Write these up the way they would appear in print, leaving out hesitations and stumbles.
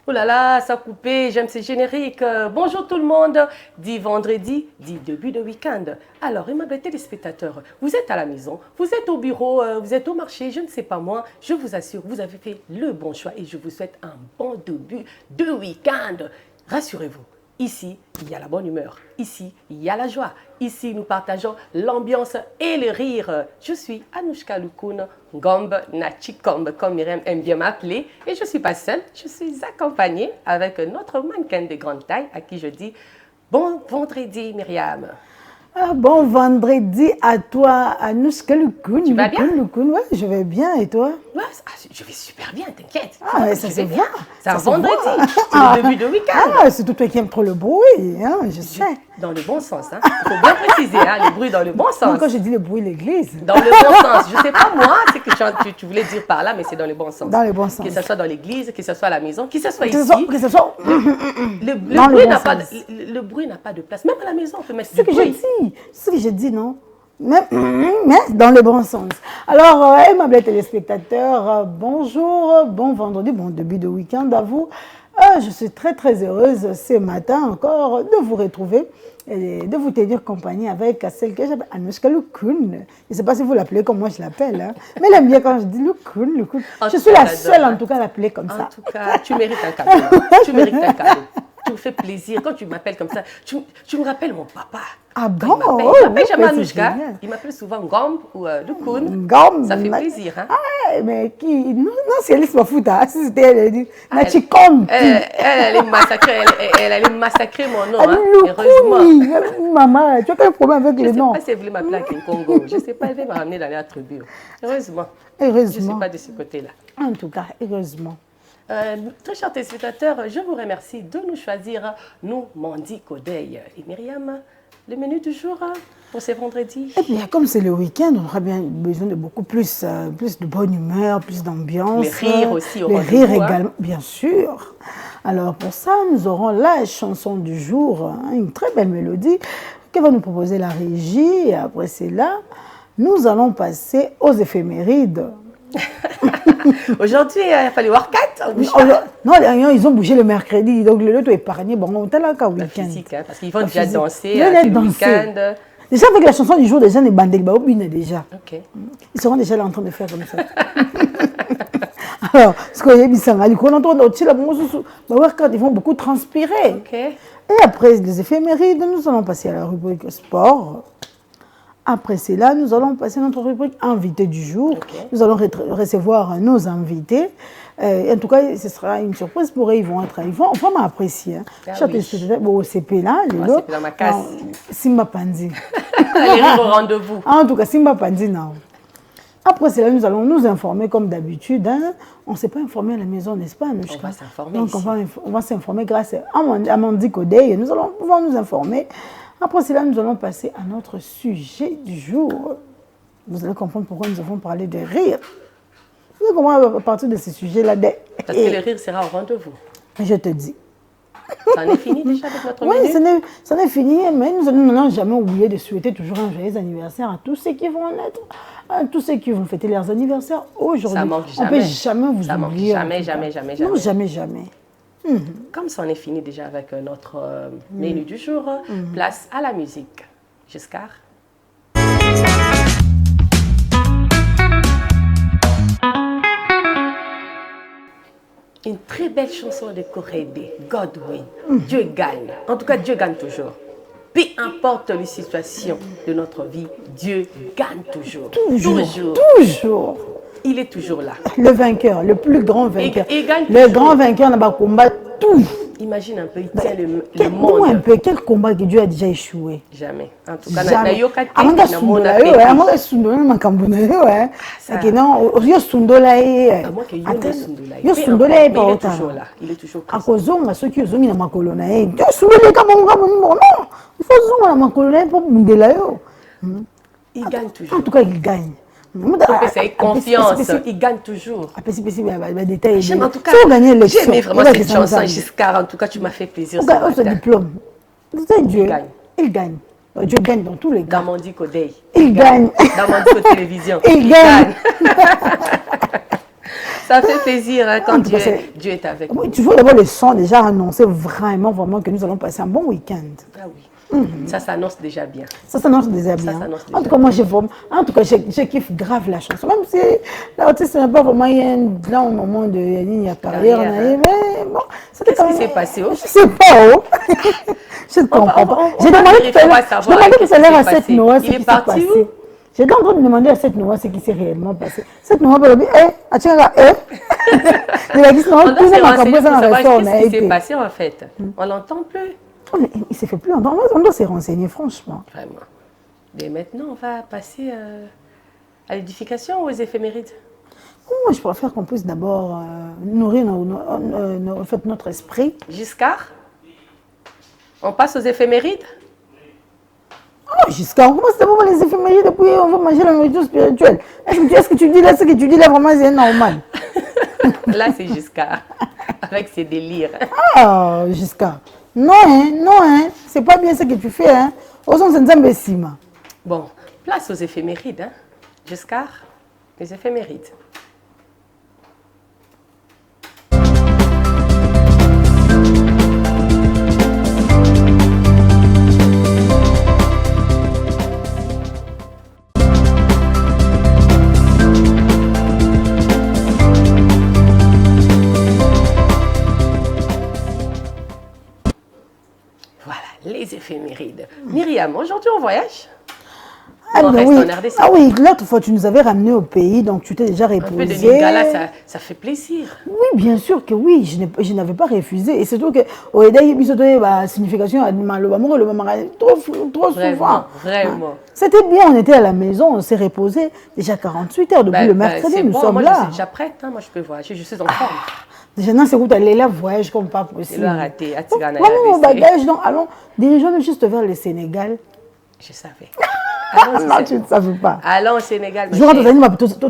Oh là là, ça a coupé, j'aime ces génériques. Bonjour tout le monde, dit vendredi, dit début de week-end. Alors, aimables téléspectateurs, vous êtes à la maison, vous êtes au bureau, vous êtes au marché, je ne sais pas moi. Je vous assure, vous avez fait le bon choix et je vous souhaite un bon début de week-end. Rassurez-vous. Ici, il y a la bonne humeur. Ici, il y a la joie. Ici, nous partageons l'ambiance et le rire. Je suis Anouchka Loukoun, Gombe Nachikombe, comme Myriam aime bien m'appeler. Et je ne suis pas seule, je suis accompagnée avec notre mannequin de grande taille à qui je dis bon vendredi, Myriam. Ah, bon vendredi à toi, Anouchka Loukoun. Tu vas bien? Loukoun, ouais, je vais bien et toi? Ouais, je vais super bien, t'inquiète. Ah, ouais, ça se voit. C'est un vendredi, c'est le début de week-end. Ah, c'est tout toi qui aimes trop le bruit, hein, je sais. Dans le bon sens, hein. Il faut bien préciser, hein, le bruit dans le bon sens. Non, quand je dis le bruit, l'église. Dans le bon sens. Je ne sais pas moi ce que tu voulais dire par là, mais c'est dans le bon sens. Dans le bon sens. Que ce soit dans l'église, que ce soit à la maison, que ce soit Que ici. ce soit... Le bruit n'a pas de place. Même à la maison, on peut mettre du bruit. C'est ce que je dis, non? Mais dans le bon sens. Alors, aimables téléspectateurs, bonjour, bon vendredi, bon début de week-end à vous. Je suis très très heureuse ce matin encore de vous retrouver et de vous tenir compagnie avec celle que j'appelle Anouchka Loukoun. Je ne sais pas si vous l'appelez comme moi je l'appelle, hein, mais elle aime bien quand je dis Loukoun, Loukoun. Je suis la seule en tout cas à l'appeler comme ça. En tout cas, tu mérites un cadeau. Tu mérites un cadeau. Tu me fais plaisir. Quand tu m'appelles comme ça, tu me rappelles mon papa. Ah bon? Il m'appelle jamais Anouchka. Il m'appelle souvent Gombe ou Loukoun. Gombe. Ça fait plaisir. Hein? Ah, mais qui? Non, c'est Alice Mafuta. Si c'était elle, elle dit Nachikombe. Elle allait massacrer mon nom. Hein? Heureusement. Maman, tu as quel problème avec les noms? Je ne sais pas si elle voulait m'appeler à Congo. Je ne sais pas, elle veut me ramener dans les attributs. Heureusement. Je ne suis pas de ce côté-là. En tout cas, heureusement. Très chers téléspectateurs, je vous remercie de nous choisir, nous, Mandy Kodeil et Myriam. Le menu du jour pour ce vendredi. Eh bien, comme c'est le week-end, on aura bien besoin de beaucoup plus de bonne humeur, plus d'ambiance. Les rires aussi. Les rires également, bien sûr. Alors pour ça, nous aurons la chanson du jour, hein, une très belle mélodie que va nous proposer la régie. Et après cela, nous allons passer aux éphémérides. Aujourd'hui, il a fallu voir 4. Non, ils ont bougé le mercredi, donc le lot est épargné. Bon, on est là qu'au week-end. Physique, hein, parce qu'ils vont déjà danser le week-end. Déjà, avec la chanson du jour, déjà, les bandés, déjà. Okay. Ils seront déjà là en train de faire comme ça. Alors, ce que j'ai dit, ça m'a dit qu'on entend aussi la musique, ils vont beaucoup transpirer. Okay. Et après les éphémérides, nous allons passer à la rubrique sport. Après cela, nous allons passer à notre rubrique invité du jour. Okay. Nous allons recevoir nos invités. En tout cas, ce sera une surprise pour eux. Ils vont vraiment apprécier. Hein. Ah, chaque bon, CP là, c'est dans ma casse. Simba Pandi. Allez, au rendez-vous. En tout cas, Simba Pandi, non. Après cela, nous allons nous informer comme d'habitude. Hein. On ne s'est pas informé à la maison, n'est-ce pas, Anouchka? On va s'informer. Donc, on va s'informer grâce à Mandy Kodeil. Nous allons pouvoir nous informer. Après cela, nous allons passer à notre sujet du jour. Vous allez comprendre pourquoi nous avons parlé de rire. Vous allez comprendre à partir de ce sujet-là. Parce que le rire sera au rendez-vous. Je te dis. Ça en est fini déjà avec notre menu? Oui, ça n'est fini, mais nous n'allons jamais oublier de souhaiter toujours un joyeux anniversaire à tous ceux qui vont naître, à tous ceux qui vont fêter leurs anniversaires aujourd'hui. Ça manque jamais. On ne peut jamais vous oublier. Jamais. Non, jamais. Comme ça, on est fini déjà avec notre menu du jour. Place à la musique. Giscard. Une très belle chanson de Korédé, Godwin. Dieu gagne. En tout cas, Dieu gagne toujours. Peu importe les situations de notre vie, Dieu gagne toujours. Toujours. Il est toujours là. Le vainqueur, le plus grand vainqueur. Il gagne le grand vainqueur n'a pas combattu tout. Imagine un peu, il tient le monde. Un peu, quel combat que Dieu a déjà échoué? Jamais. En tout cas, il est toujours il gagne toujours. En tout cas, il gagne. C'est confiance, il gagne toujours. En tout cas, j'ai aimé vraiment cette chanson, Giscard. En tout cas, tu m'as fait plaisir. Ce diplôme. C'est Dieu. Il gagne. Dieu gagne dans tous les cas. Dans Mandy Kodeil. Il gagne. Dans Mandy Télévision. Il gagne. Ça fait plaisir hein, quand Dieu est avec nous. Oui, tu vois d'abord le son déjà annoncer vraiment, vraiment que nous allons passer un bon week-end. Ah oui. Ça s'annonce déjà bien. Ça s'annonce déjà bien. En tout cas, moi, je kiffe grave la chanson. Même si l'artiste n'a pas vraiment là au moment de la carrière. Mais bon, qu'est-ce qui s'est passé? Je ne sais pas. Je ne comprends pas. J'ai demandé tout à l'heure à cette Noah ce qui s'est passé. J'étais en train de demander à cette Noah ce qui s'est réellement passé. Cette Noah, elle a dit, il a dit, non, on doit se renseigner pour savoir ce qui s'est passé en fait. On l'entend plus. Il ne s'est fait plus entendre. On doit se renseigner, franchement. Vraiment. Mais maintenant, on va passer à l'édification ou aux éphémérides? Moi, je préfère qu'on puisse d'abord nourrir notre esprit. Giscard? On passe aux éphémérides? Oh, Giscard, on commence d'abord les éphémérides et puis on va manger la nourriture spirituelle. Est-ce que tu dis là, ce que tu dis là, vraiment, c'est normal? Là, c'est Giscard, avec ses délires. Ah, Giscard. Non, c'est pas bien ce que tu fais. Hein. Bon, place aux éphémérides. Hein. Giscard, les éphémérides. Les éphémérides. Myriam, aujourd'hui on voyage? Ah, on reste en RDC. Ah oui, l'autre fois tu nous avais ramené au pays, donc tu t'es déjà reposé. Un peu de Lingala, ça fait plaisir. Oui, bien sûr que oui, je n'avais pas refusé. Et surtout que au Edaï, il y a la signification trop souvent. Vraiment. C'était bien, on était à la maison, on s'est reposé. Déjà 48 heures depuis le mercredi, nous sommes là. Je suis déjà prête, hein, moi je peux voyager, je suis en forme. Déjà, non, c'est où aller là, voyage comme pas possible. Il a raté, à Tigana. Vraiment, mon bagage, donc, allons, dirigeons-nous juste vers le Sénégal. Je savais. Non, tu ne savais pas. Allons au Sénégal. Je rentre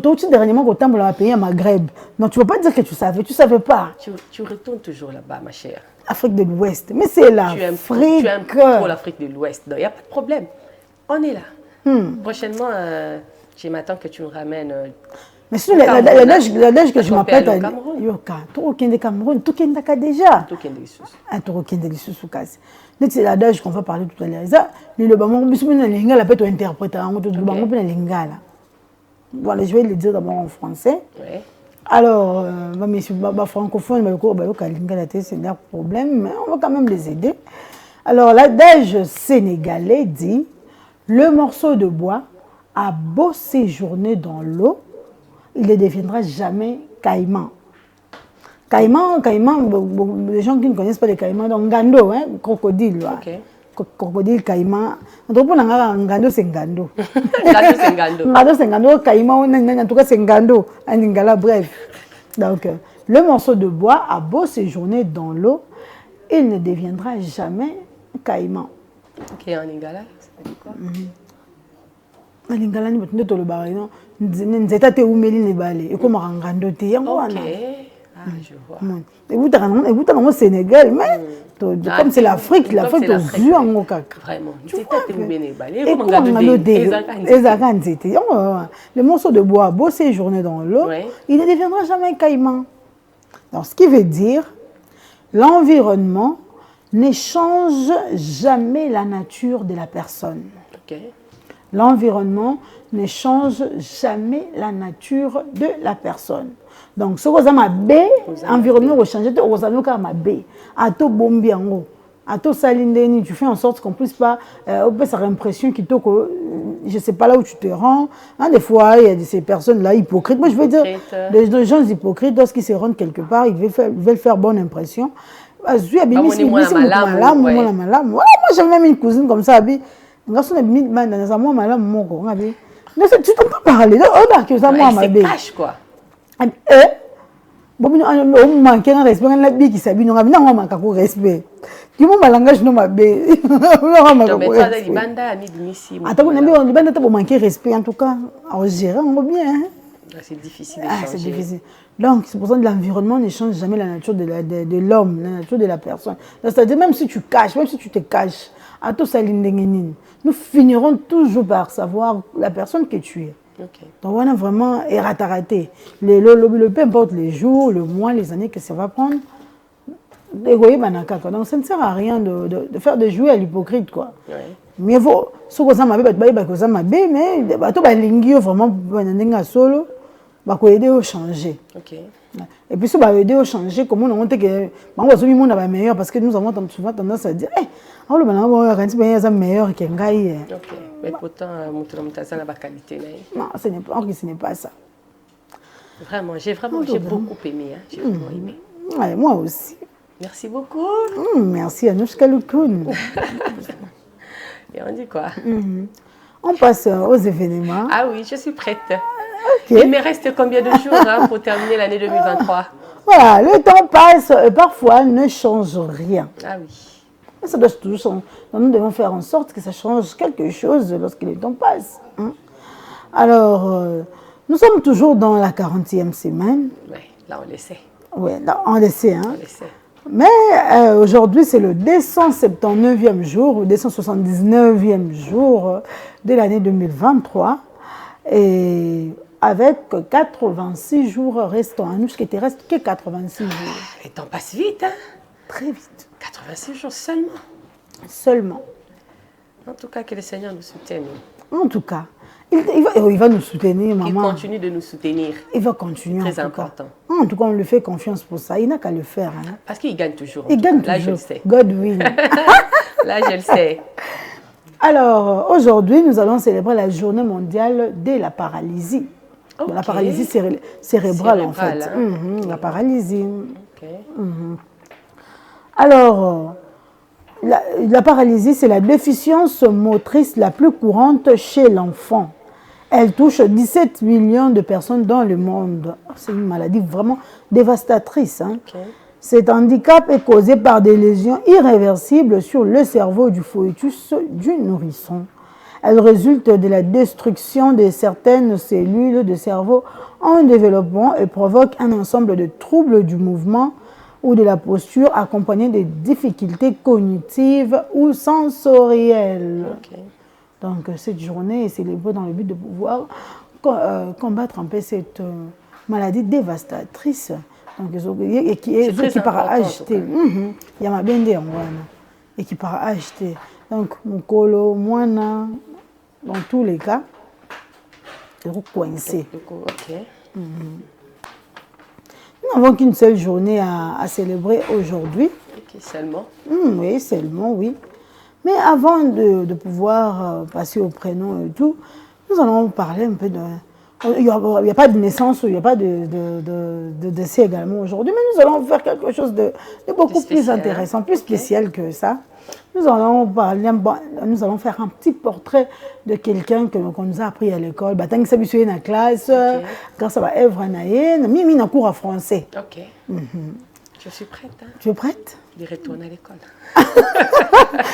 au dessus dernièrement au temps pour la pays à Maghreb. Non, tu ne peux pas dire que tu savais pas. Tu retournes toujours là-bas, ma chère. Afrique de l'Ouest. Mais c'est l'Afrique. Tu aimes trop l'Afrique de l'Ouest. Il n'y a pas de problème. On est là. Prochainement, je m'attends que tu me ramènes. Mais sinon, l'âge que je m'appelle à Yoka, tout au Cameroun, tout au déjà. Tout au Sous. Un tout au Sous sous casse. C'est l'adage qu'on va parler tout à l'heure. Ça, le Bamon, la lingala peut être interprété en tout le Bamon, la lingala. Voilà, je vais le dire d'abord en français. Oui. Alors, ma francophone, c'est leur problème, mais on va quand même les aider. Alors, l'adage sénégalais dit le morceau de bois a beau séjourner dans l'eau, il ne deviendra jamais caïman. Caïman, les gens qui ne connaissent pas les caïmans, donc ngando, hein, crocodile. Okay. Crocodile, caïman. Donc, pour ngando, c'est ngando. Ngando, c'est ngando. Ngando, c'est ngando. Caïman, en tout cas, c'est ngando. En lingala, bref. Donc, le morceau de bois a beau séjourner dans l'eau, il ne deviendra jamais caïman. Ok, en lingala, ça veut dire quoi? En lingala, nous avons le baril, non? Nous avons oumeli les balais. Et comme on ngando, ok. Ah, je vois. Et vous êtes au Sénégal, mais comme c'est l'Afrique, l'Afrique est vue en Okak. Vraiment. Tu vois et comme le morceau de bois, beau séjourner dans l'eau, il ne deviendra jamais un caïman. Donc, ce qui veut dire, l'environnement ne change jamais la nature de la personne. Okay. L'environnement ne change jamais la nature de la personne. Donc, ce que vous avez, l'environnement va changer, vous avez ma bé. À tout bombi en haut. À tout salindeni, tu fais en sorte qu'on ne puisse pas, on peut avoir l'impression qu'il que je ne sais pas là où tu te rends. Hein, des fois, il y a ces personnes-là hypocrites. Moi, je veux dire, les gens hypocrites, lorsqu'ils se rendent quelque part, ils veulent faire bonne impression. Moi, j'ai même une cousine comme ça. Mais tu ne peux pas parler. C'est cash, quoi. Bon, on manque un respect, on a bien qui s'habille, on a bien un respect. Tu m'as langage non ma bé. Attends, on a bien pour manquer respect en tout cas. On gère, on va bien. C'est difficile. C'est difficile. Donc, c'est pour ça que l'environnement ne change jamais la nature de l'homme, la nature de la personne. C'est-à-dire, même si tu caches, même si tu te caches, à tout ça, nous finirons toujours par savoir la personne que tu es. Ok. Donc, on a vraiment raté. Peu importe les jours, le mois, les années que ça va prendre. Donc, ça ne sert à rien de faire de jouer à l'hypocrite, quoi. Ouais. Mieux vaut, ce que ça m'a fait, mais bateau ba lingi vraiment bananga solo, ba ko aider au changer. Ok. Et puis ça va aider au changer comment on montre que bango so monde va meilleur parce que nous avons souvent tendance à dire eh on le bana bon quand c'est meilleur que ngai. Ok. Mais pourtant ça n'a pas qualité. Non, ce n'est pas ça. Vraiment, j'ai beaucoup aimé, hein. J'ai vraiment aimé. Ouais, moi aussi. Merci beaucoup. Merci Anouchka Loukoun. Et on dit quoi? On passe aux événements. Ah oui, je suis prête. Okay. Il me reste combien de jours hein, pour terminer l'année 2023? Voilà, le temps passe et parfois ne change rien. Ah oui. Ça doit toujours changer. Donc, nous devons faire en sorte que ça change quelque chose lorsque le temps passe. Hein. Alors, nous sommes toujours dans la 40e semaine. Oui, là on le sait. Oui, on le sait. Hein. On le sait. Mais aujourd'hui, c'est le 279e jour ou 279e jour de l'année 2023. Et avec 86 jours restants. Nous, ce qui te reste que 86 jours. Le temps passe vite, hein? Très vite. 86 jours seulement. Seulement. En tout cas, que le Seigneur nous soutienne. En tout cas, il va nous soutenir, maman. Il continue de nous soutenir. Il va continuer. Très important. En tout cas, on lui fait confiance pour ça. Il n'a qu'à le faire. Hein. Parce qu'il gagne toujours. Il gagne Là, toujours. je le sais. God will. Là, je le sais. Alors, aujourd'hui, nous allons célébrer la journée mondiale de la paralysie. Okay. Bon, la paralysie cérébrale, en fait. Hein? La paralysie. Okay. Alors, la paralysie, c'est la déficience motrice la plus courante chez l'enfant. Elle touche 17 millions de personnes dans le monde. C'est une maladie vraiment dévastatrice. Hein? Okay. Cet handicap est causé par des lésions irréversibles sur le cerveau du fœtus du nourrisson. Elle résulte de la destruction de certaines cellules de cerveau en développement et provoque un ensemble de troubles du mouvement ou de la posture accompagnés de difficultés cognitives ou sensorielles. Okay. Donc cette journée est célébrée dans le but de pouvoir combattre un peu cette maladie dévastatrice. Donc, et qui part acheter. Il y a ma bende et qui part acheter. Donc, Mukolo, Moana, dans tous les cas, c'est coincé. Okay. Nous n'avons qu'une seule journée à célébrer aujourd'hui. Okay, seulement. Oui, seulement, oui. Mais avant de pouvoir passer au prénom et tout, nous allons parler un peu de... Il n'y a pas de naissance, il n'y a pas de décès également aujourd'hui, mais nous allons faire quelque chose de beaucoup plus intéressant, plus spécial que ça. Nous allons faire un petit portrait de quelqu'un qu'on nous a appris à l'école. Tant que ça dans la classe, quand ça va être Mimi na cours à français. Ok. Je suis prête. Hein? Tu es prête? De retourner à l'école.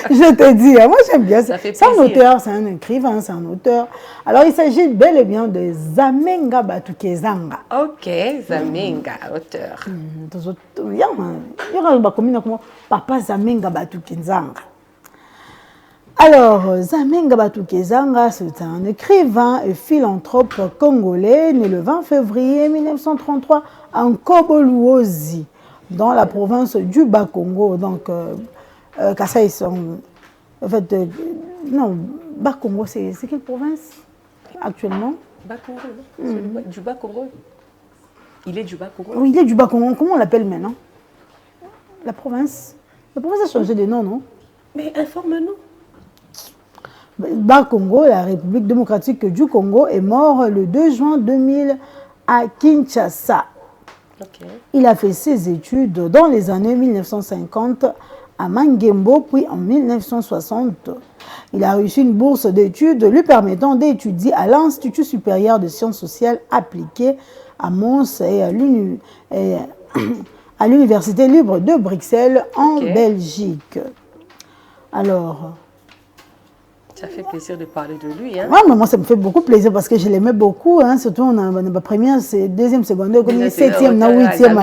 Je te dis, moi j'aime bien ça. C'est un auteur, c'est un écrivain, c'est un auteur. Alors il s'agit bel et bien de Zamenga Batukezanga. Ok, Zamenga, auteur. Il y a comme Papa Zamenga Batukezanga. Alors, Zamenga Batukezanga, c'est un écrivain et philanthrope congolais né le 20 février 1933 en Koboluozi, dans la province du Bas-Congo. Donc, Kassai, en fait, non, Bas-Congo, c'est quelle province actuellement? Bas-Congo, du Bas-Congo. Il est du Bas-Congo? Oui, il est du Bas-Congo. Comment on l'appelle maintenant? La province a changé de nom, non? Mais informe-nous. Bas-Congo, la République démocratique du Congo, est mort le 2 juin 2000 à Kinshasa. Okay. Il a fait ses études dans les années 1950 à Mangembo, puis en 1960. Il a reçu une bourse d'études lui permettant d'étudier à l'Institut supérieur de sciences sociales appliquées à Mons et à l'Université libre de Bruxelles en Belgique. Alors... Ça fait plaisir de parler de lui. Hein? Ouais, moi, ça me fait beaucoup plaisir parce que je l'aimais beaucoup. Hein, surtout, on a première, deuxième, secondaire, comme septième, huitième,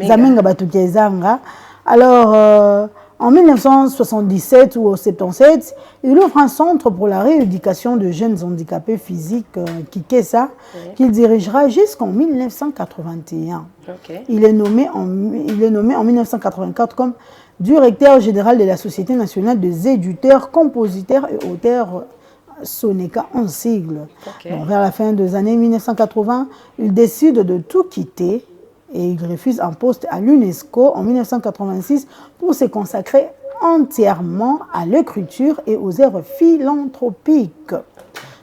Zamenga Batukezanga. Alors, En 1977 ou au 77, il ouvre un centre pour la rééducation de jeunes handicapés physiques, Kikessa, qu'il dirigera jusqu'en 1981. Ok. Il est nommé en 1984 comme directeur général de la Société nationale des éditeurs, compositeurs et auteurs, Soneca en sigle. Ok. Donc, vers la fin des années 1980, il décide de tout quitter et il refuse un poste à l'UNESCO en 1986 pour se consacrer entièrement à l'écriture et aux œuvres philanthropiques.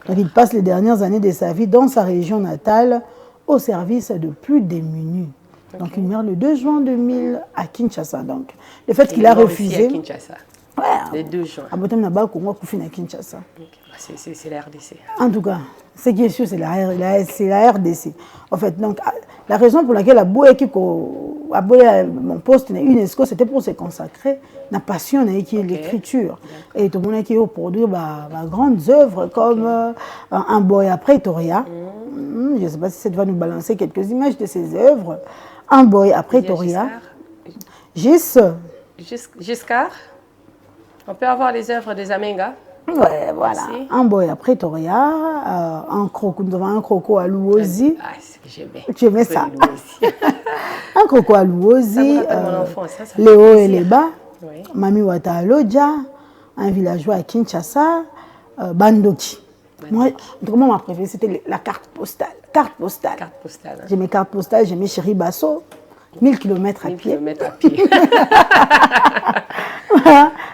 Donc, il passe les dernières années de sa vie dans sa région natale au service de plus démunis. Donc, il meurt le 2 juin 2000 à Kinshasa. Donc, le fait qu'il a refusé... À Kinshasa. Ouais, Le 2 juin. à Botem Nabal, Congo, Koufine à Kinshasa. Ok. C'est la RDC. En tout cas, ce qui est sûr, c'est la RDC. En fait, donc, la raison pour laquelle mon poste à l'UNESCO, c'était pour se consacrer à la passion qui est l'écriture. Et tout le monde qui a produit grandes œuvres comme Un boy à Pretoria. Je ne sais pas si ça va nous balancer quelques images de ces œuvres. Un boy à Pretoria. Giscard. On peut avoir les œuvres des Amenga. Ouais, voilà. Merci. Un boy à Pretoria, un croco à Louosi. Ah, c'est que j'aimais. Tu aimais ça? Un croco à Louosi, Ça les hauts et les bas, Oui. Mami Wata Alodja, un villageois à Kinshasa, Bandoki. Moi, ma préférée, c'était la carte postale. Carte postale. Carte postale. Hein. J'aimais carte postale, j'aimais Chéri Basso, 1000 km à 1000 pied. kilomètres à pied.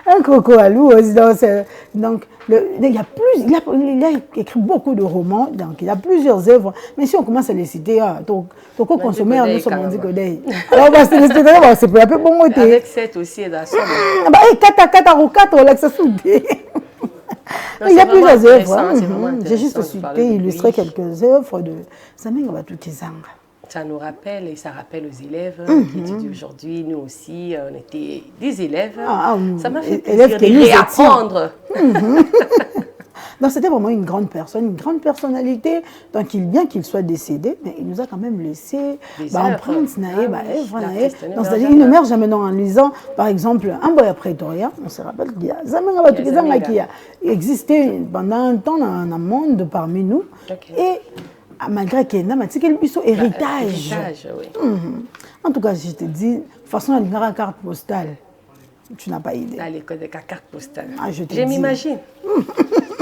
Un croco à loup aussi. Donc, il a écrit beaucoup de romans, donc il y a plusieurs œuvres. Mais si on commence à les citer, ton co-consommateur, nous sommes dit que d'ailleurs. Alors, c'est pour un peu bon côté. Avec 7 aussi, dans son. Kata, relaxation. Il y a plusieurs œuvres. J'ai juste cité, illustré quelques œuvres de Zamenga Batukizanga. Ça nous rappelle et ça rappelle aux élèves qui étudient aujourd'hui. Nous aussi, on était des élèves. Ça m'a fait plaisir de réapprendre. Donc c'était vraiment une grande personne, une grande personnalité. Donc bien qu'il soit décédé, mais il nous a quand même laissé empreintes, donc c'est-à-dire il ne meurt jamais en lisant, par exemple, Un boy à Pretoria. On se rappelle qu'il y a Zamenga Batukizanga qui a existé pendant un temps dans un monde parmi nous. Et malgré qu'il y ait un héritage. Oui. En tout cas, je te dis, de toute façon, la carte postale, tu n'as pas idée. À l'école de carte postale. Je m'imagine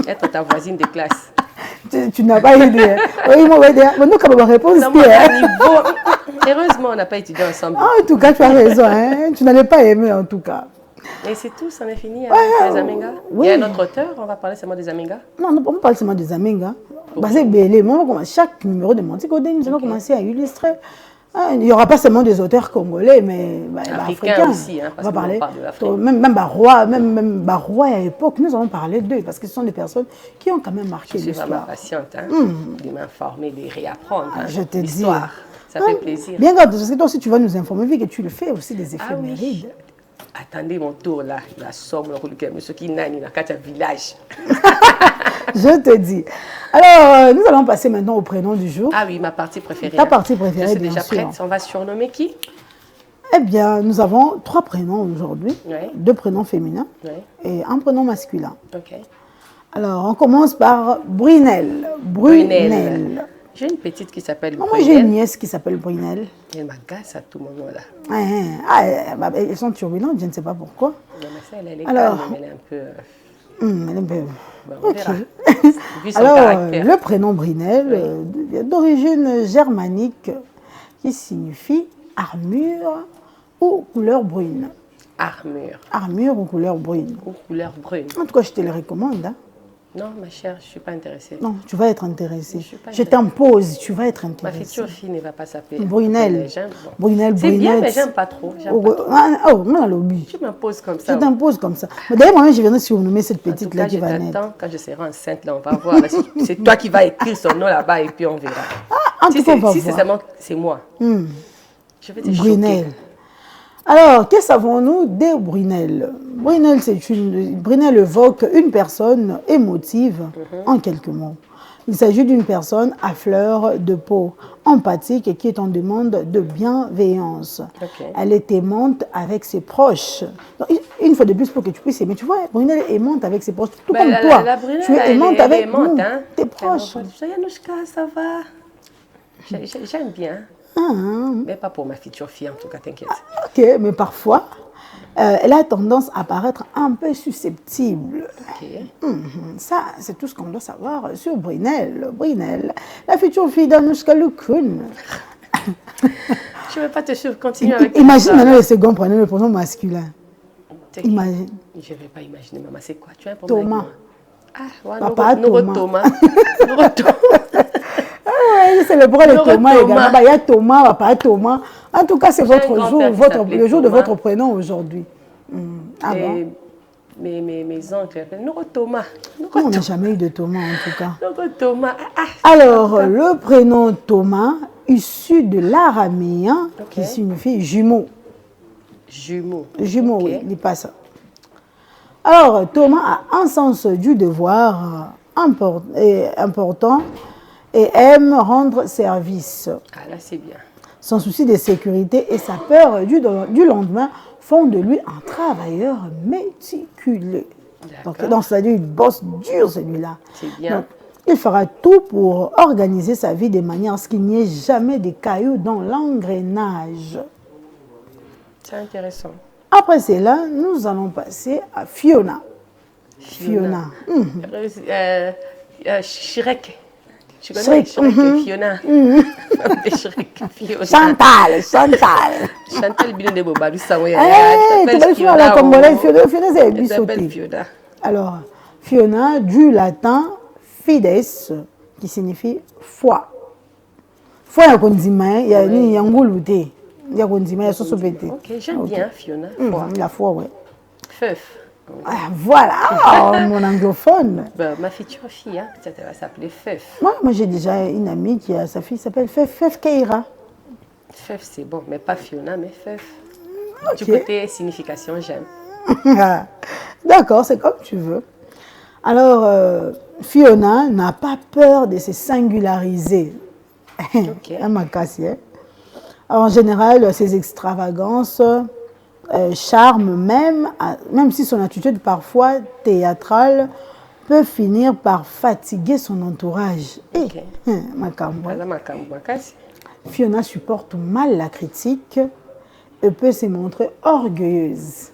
être ta voisine de classe. Tu n'as pas idée. Oui, moi, nous, quand même, réponse. Heureusement, on n'a pas étudié ensemble. En tout cas, tu as raison. Hein? Tu n'allais pas aimer, en tout cas. Et c'est tout, ça en est fini avec les Amenga. Oui. Il y a un autre auteur, on va parler seulement des Amenga. Non, on parle seulement des Amenga. C'est belé. Chaque numéro de Monticodé, nous allons commencer à illustrer. Il n'y aura pas seulement des auteurs congolais, mais africains aussi. Hein, on va parler même Barois à l'époque, nous allons parler d'eux, parce que ce sont des personnes qui ont quand même marqué l'histoire. Je suis vraiment patiente de m'informer, de réapprendre je te dis. L'histoire. Ça fait plaisir. Bien, parce que toi aussi, tu vas nous informer, vu que tu le fais aussi des éphémérides. Oui. Attendez mon tour là, la somme, monsieur qui n'a ni dans village. Je te dis. Alors, nous allons passer maintenant au prénom du jour. Ah oui, ma partie préférée. Ta partie préférée, je suis bien déjà sûr. prête. On va surnommer qui? Eh bien, nous avons 3 prénoms aujourd'hui. Oui. 2 prénoms féminins et un prénom masculin. Ok. Alors, on commence par Brunel. Brunel. J'ai une petite qui s'appelle Brunel. Moi, j'ai une nièce qui s'appelle Brunel. Elle m'agace à tout moment là. Elles sont turbulentes, je ne sais pas pourquoi. Non, mais ça, elle est calme, mais elle est un peu... elle est un peu... on verra. Vu son Alors, caractère. le prénom Brunel, d'origine germanique, qui signifie armure ou couleur brune. Armure. Armure ou couleur brune. Ou couleur brune. En tout cas, je te le recommande. Hein. Non, ma chère, je ne suis pas intéressée. Non, tu vas être intéressée. Je t'impose, tu vas être Ma intéressée. future fille ne va pas s'appeler Brunel. Bon. Brunel, C'est bien, Brunette. mais j'aime pas trop. Moi, lobby. Tu m'imposes comme ça. Je t'impose comme ça. Mais d'ailleurs, moi-même, je viendrai surnommer cette En tout petite-là cas, qui je va naître. t'attends. Quand je serai enceinte, là, on va voir. Là, c'est toi qui vas écrire son nom là-bas et puis on verra. En tout cas, on va si voir. c'est seulement, c'est moi. Je vais te Brunel. choquer. Alors, que savons-nous des Brunel? Brunel évoque une personne émotive en quelques mots. Il s'agit d'une personne à fleur de peau, empathique et qui est en demande de bienveillance. Ok. Elle est aimante avec ses proches. Donc, une fois de plus, pour que tu puisses aimer, tu vois, Brunel est aimante avec ses proches, tout comme toi. Brunel, Tu es aimante avec nous, hein? tes proches. Yanouchka, ça va? J'aime bien. Mais pas pour ma future fille, en tout cas, t'inquiète. Ok, mais parfois, elle a tendance à paraître un peu susceptible. Ok. Ça, c'est tout ce qu'on doit savoir sur Brunel. Brunel, la future fille d'Anouchka Loukoun. Je ne vais pas te suivre, continue avec Imagine maintenant le second prénom, le pronom masculin. Imagine. Je ne vais pas imaginer, maman, c'est quoi? Tu as un problème Thomas. avec moi? Ah, ouais, Papa Thomas. Thomas. Oui, c'est le bras de Thomas également. Il y a Thomas, papa Thomas. En tout cas, c'est votre jour, le jour de votre prénom aujourd'hui. Ah bon? Mes oncles appellent Noro Thomas. On n'a jamais eu de Thomas en tout cas. Noro Thomas. Alors, le prénom Thomas, issu de l'araméen, qui signifie jumeau. Jumeau. Jumeau, oui, il passe. Alors, Thomas a un sens du devoir important et aime rendre service. Ah là, c'est bien. Son souci de sécurité et sa peur du lendemain font de lui un travailleur méticuleux. Donc, c'est-à-dire, il bosse dur, celui-là. C'est bien. Donc, il fera tout pour organiser sa vie de manière à ce qu'il n'y ait jamais de cailloux dans l'engrenage. C'est intéressant. Après cela, nous allons passer à Fiona. Fiona. Shrek. Tu connais Shrek, Fiona. Shrek, Fiona. Chantal. Chantal Bilende Boba, lui, ça, oui. Tu t'appelles Fiona, la Congolaise. Fiona, c'est Bissauté. Fiona. Alors, Fiona, du latin fides, qui signifie foi. Foi, il y a Kondima, il y a Ngoulouté. Il y a Kondima, il y a Sosopété. Ok, j'aime bien Fiona. La foi, oui. Feuf. Ah, voilà, mon anglophone. Ma future fille, hein, ça va s'appeler Feuf. Moi, j'ai déjà une amie qui a sa fille s'appelle Feuf Keira. Feuf, c'est bon, mais pas Fiona, mais Feuf. Okay. Du côté signification, j'aime. D'accord, c'est comme tu veux. Alors, Fiona n'a pas peur de se singulariser. Okay. En général, ses extravagances charment même si son attitude parfois théâtrale peut finir par fatiguer son entourage. Okay. Fiona supporte mal la critique et peut se montrer orgueilleuse.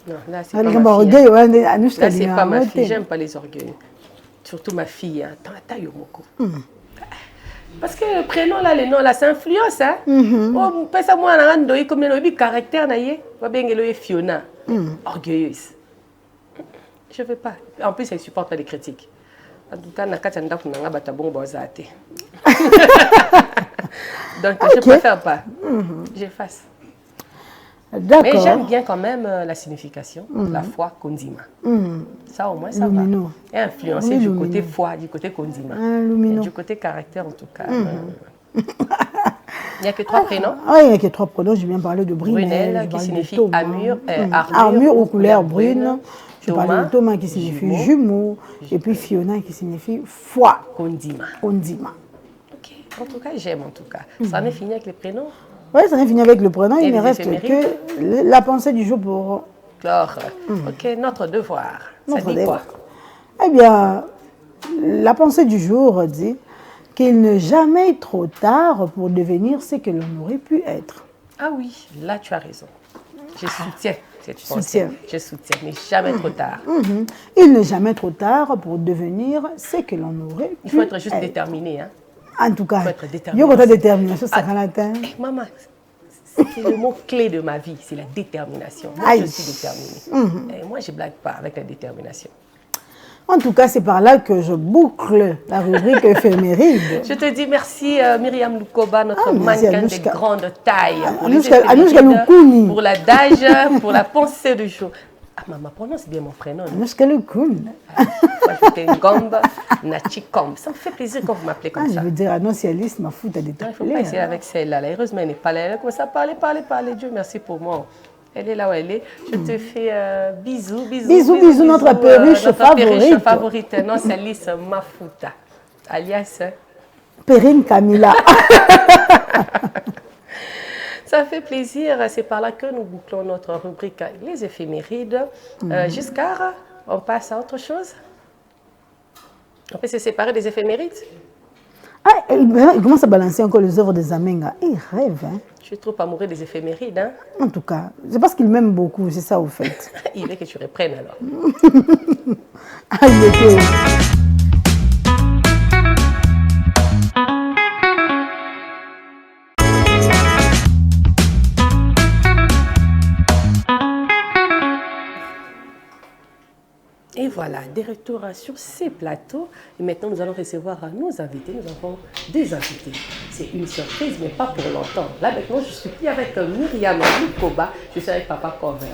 Non, là, c'est pas ma fille. Là, c'est pas ma fille. J'aime pas les orgueils. Surtout ma fille. Hein. Parce que le prénom, là, les noms, là, ça influence. Hein? Oh, ça, moi, comme le caractère, Fiona. Orgueilleuse. Je ne veux pas. En plus, elle ne supporte pas les critiques. En tout cas, donc, je ne préfère pas. J'efface. Mais j'aime bien quand même la signification, la foi Kondima. Ça, au moins, ça va. Et influencer du côté foi, du côté Kondima. Et du côté caractère, en tout cas. Il n'y a que 3 prénoms. Oui, il n'y a que 3 prénoms. Je viens parler de Brunel, qui signifie armure aux couleurs brunes. Je parle de Thomas, qui signifie jumeau. Et puis Fiona, qui signifie foi. Kondima. Ok. En tout cas, j'aime en tout cas. Ça en est fini avec les prénoms. Oui, ça est fini avec le prénom. Il ne reste que la pensée du jour pour... Clore. Ok, notre devoir. Ça dit quoi? Eh bien, la pensée du jour dit qu'il n'est jamais trop tard pour devenir ce que l'on aurait pu être. Ah oui, là tu as raison. Je soutiens cette pensée. Je soutiens, mais jamais trop tard. Il n'est jamais trop tard pour devenir ce que l'on aurait pu être. Il faut être juste déterminé. Hein? En tout cas, il faut être déterminé. Maman, c'est le mot clé de ma vie, c'est la détermination. Moi, je suis déterminée. Et moi, je ne blague pas avec la détermination. En tout cas, c'est par là que je boucle la rubrique éphéméride. Je te dis merci Myriam Lukoba, notre mannequin de grande taille. Pour l'adage, pour la pensée du jour. Ah, maman, prononce bien mon prénom. Anouchka Loukoun. Moi, je Ngomba Nachikom. Ça me fait plaisir quand vous m'appelez comme ça. Je veux dire, annoncialiste, ma foute à des Il ne faut pas essayer avec celle-là. Heureusement, elle n'est pas là. Elle commence à parler. Dieu merci pour moi. Elle est là où elle est. Je te fais bisous, notre perruche favorite. Non, c'est Alice Mafuta. Alias. Perrine Camilla. Ça fait plaisir. C'est par là que nous bouclons notre rubrique Les éphémérides. Giscard, on passe à autre chose. On peut se séparer des éphémérides. Ah, il commence à balancer encore les œuvres des Amenga. Il rêve, hein. Je suis trop amoureux des éphémérides. Hein? En tout cas, c'est parce qu'il m'aime beaucoup, c'est ça au fait. Il veut que tu reprennes alors. Ah, il était... Et voilà, des retours sur ces plateaux. Et maintenant, nous allons recevoir nos invités. Nous avons des invités. C'est une surprise, mais pas pour longtemps. Là, maintenant, je suis plus avec Myriam Lukoba. Je suis avec Papa Cover,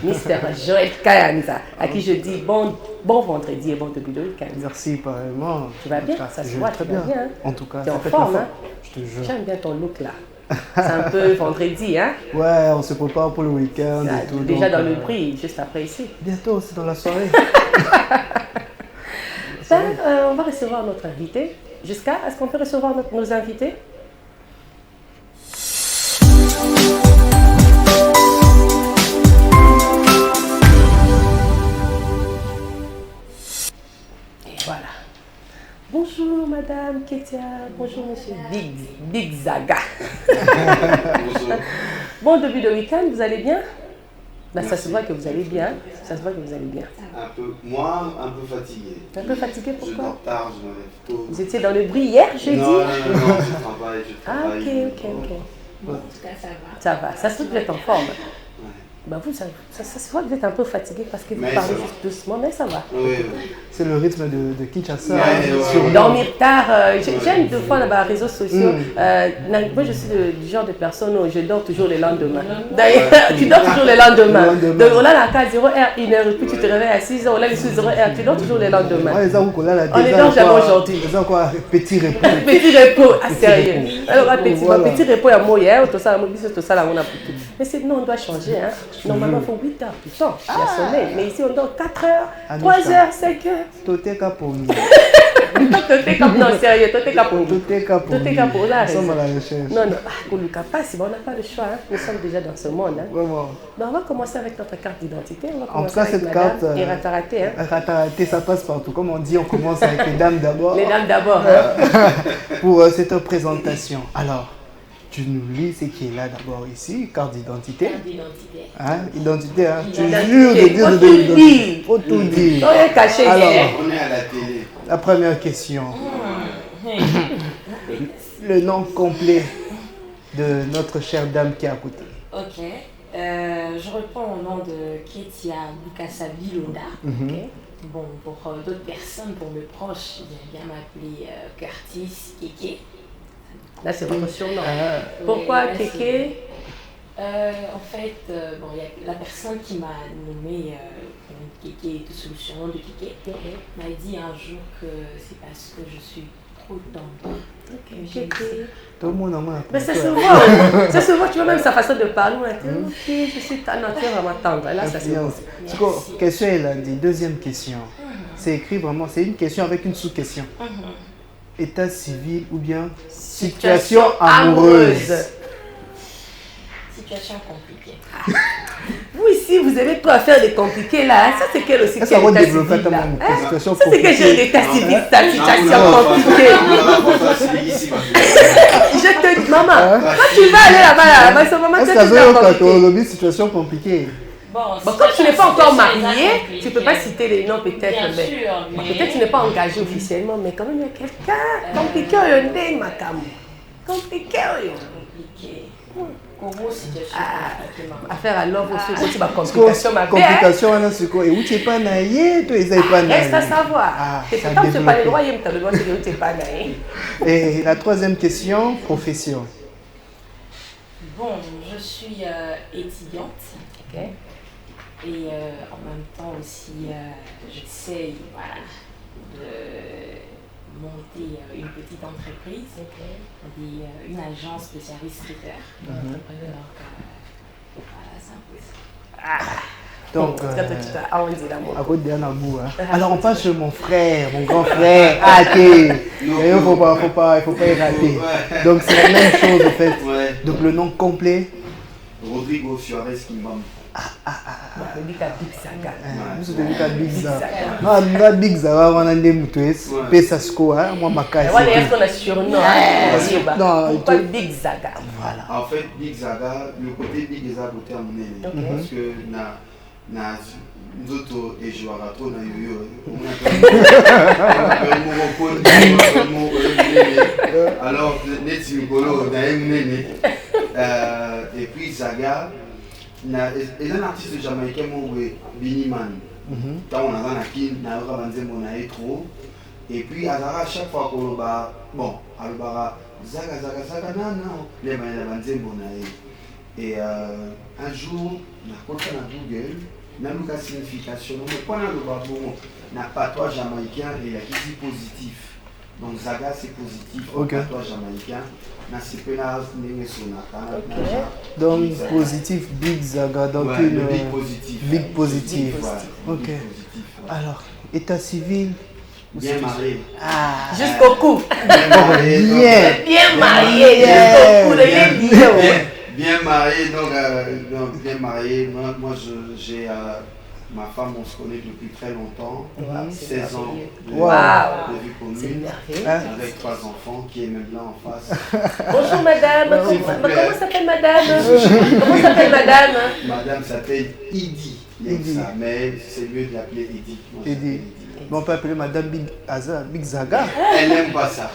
Mister Joël Kayanza, à qui je dis bon vendredi et bon début de week-end. Merci, pareillement. Tu vas bien? Ça se voit très bien. Hein? En tout cas, tu es en forme, hein? Je te jure. J'aime bien ton look là. C'est un peu vendredi, hein? Ouais, on se prépare pour le week-end et tout. Déjà donc, dans le bruit, juste après ici. Bientôt, c'est dans la soirée. On va recevoir notre invité. Jusqu'à, est-ce qu'on peut recevoir nos invités? Et voilà. Bonjour Madame Ketia, bonjour Monsieur Big Zaga. Bonjour. Bon début de week-end, vous allez bien? Ben, ça se voit que vous allez bien. Ça se voit que vous allez bien. Un peu, moi, un peu fatigué. Un peu fatigué, Je pourquoi? dors tard, je me lève tôt. Vous étiez dans le bruit hier, jeudi? Non, je travaille. Ah, ok. Bon, en tout cas, ça va. Ça va, ça se voit que vous êtes en forme. Ouais. Ben vous, ça se voit que vous êtes un peu fatigué parce que vous Mais parlez ça va. juste doucement, mais ça va. Oui, C'est le rythme de Kinshasa. Ouais, sûrement. Dormir tard, j'aime deux fois dans les réseaux sociaux. Moi, je suis du genre de personne où je dors toujours le lendemain. D'ailleurs, tu dors toujours le lendemain. Le lendemain. Donc, on a la case 0h, 1h, puis tu te réveilles à 6h, on a les sous 0h, tu dors toujours le lendemain. Ouais, les amis, là, On les dort jamais aujourd'hui. Les amis, quoi, petit repos. Petit repos, ah, sérieux. Alors, Voilà. petit repos, il y a moyen, tout ça, tout ça, là, on a pour tout. Mais sinon, on doit changer. Hein. Normalement, il faut 8 heures tout le temps. Il y a sommeil. Mais ici, on dort 4 heures, Ah, 3 non, heures, 5 heures. Toté Kapomi. Non, sérieux, toi, t'es capable. Toté Kapomi. Toté Kapomi, là, Nous sommes à raison. la recherche. Non, non, Koluka passe, on n'a pas le choix. Hein. Nous sommes déjà dans ce monde. Hein. Vraiment. Donc, on va commencer avec notre carte d'identité. On va En tout commencer cas, avec cette madame carte. et Rataraté. Hein. Rataraté, ça passe partout. Comme on dit, on commence avec les dames d'abord. Les dames d'abord. Hein. Pour cette présentation. Alors, tu nous lis ce qui est là d'abord ici, carte d'identité. Carte d'identité. Hein, identité, hein. Tu Identité. jures de dire Faut de tout l'identité. dire. Faut tout dire. Sans rien cacher. Alors, On est à la télé. la première question. Le nom complet de notre chère dame qui est à côté. Ok. Je reprends au nom de Ketia Bukasa Bilonda. Mhm. Ok. Bon, pour d'autres personnes, pour mes proches, ils aiment bien m'appeler Curtis, Keke. Là, c'est votre surnom. Ah, Pourquoi Là, c'est- Kéké? En fait, bon, il y a la personne qui m'a nommé Keke, toute solution de Keke, m'a dit un jour que c'est parce que je suis trop tendre. Kéké. tout le monde en a Mais ça se voit. Ça se voit, tu vois même sa façon de parler. On a dit, ok, je suis ta nature à m'attendre. Là, ça se voit. Du coup, question est lundi. Deuxième question. C'est écrit vraiment, c'est une question avec une sous-question. État civil ou bien situation amoureuse. Situation compliquée. Vous ici, vous aimez trop à faire des compliqués là. Ça, c'est quel aussi Est-ce qu'on quel va état développer civil, là? tellement Hein? de situation Ça, c'est quel genre compliquée? d'état civil, ta Non, situation on compliquée. va facile ici. Je te dis, maman, quand tu vas aller là-bas, ce moment, Est-ce tu que ça veut dire vas que compliqué. tu as situation compliquée? Bon, Comme tu n'es pas encore marié, compliquée. tu ne peux pas citer les noms peut-être, Bien mais sûr, mais- peut-être tu n'es pas engagé officiellement, mais quand même il y a quelqu'un compliqué au Yondé, Makamu. Compliqué au Yondé. Compliqué. Comment situation compliquée, maman? Affaire à l'homme aussi, aussi, ma Parce que complication, ma belle. complication, on a ce quoi? Et où tu n'es pas naïe, toi, ils n'avaient pas naïe. Reste à savoir. Ah, C'est ça pourtant que tu n'es pas le développé. droit, il me demandé si tu n'es pas naïf. Et la troisième question, profession. Bon, je suis étudiante Ok. et en même temps aussi, j'essaye voilà, de monter une petite entreprise, une agence de services traiteurs. Donc, voilà, c'est un peu ça. Donc, à à côté d'un amour. Alors, on passe sur mon frère, mon grand frère. Ah, ok. Il ne faut pas y rater. Donc, c'est la même chose, en fait. Ouais. Donc, le nom complet. Rodrigo Suarez Kimbam. Big Saga. Nous sommes Big Zaga. Non, Big Zaga, on a des moutoues. Pesasko, moi, ma casse. Est-ce qu'on a surnom? Non, pourquoi Big Zaga? Voilà. En fait, Big Zaga, le côté Big Zaga, côté à mon aîné. Parce que nous autres, et je vois trop, on a eu. Alors, net Nikolo, on a eu. Et puis Zaga, il est un artiste jamaïcain, Benny Man. Quand on a un akin, on a eu trop. Et puis, à chaque fois qu'on va, bon, Zaga, non, les mains et un jour, on a compté dans Google, on a eu la signification, mais pendant le babou, on a patois jamaïcain et il a dit positif. Donc Zaga c'est positif, patois jamaïcain. Donc positif, Big Zaga, donc ouais, une big positif. Big positif. Ouais, ok. Big positif, ouais. Alors, état civil. Bien marié. Ah. Jusqu'au cou. Bien marié. Bien marié. Jusqu'au cou. Bien marié, donc bien marié. Moi j'ai ma femme, on se connaît depuis très longtemps, 16 ans de vie commune, avec 3 enfants qui est même là en face. Bonjour madame, comment s'appelle madame? Comment s'appelle madame? Madame s'appelle Idi, mais c'est mieux de l'appeler Idi. Idi. On peut appeler madame Big Zaga. Elle n'aime pas ça.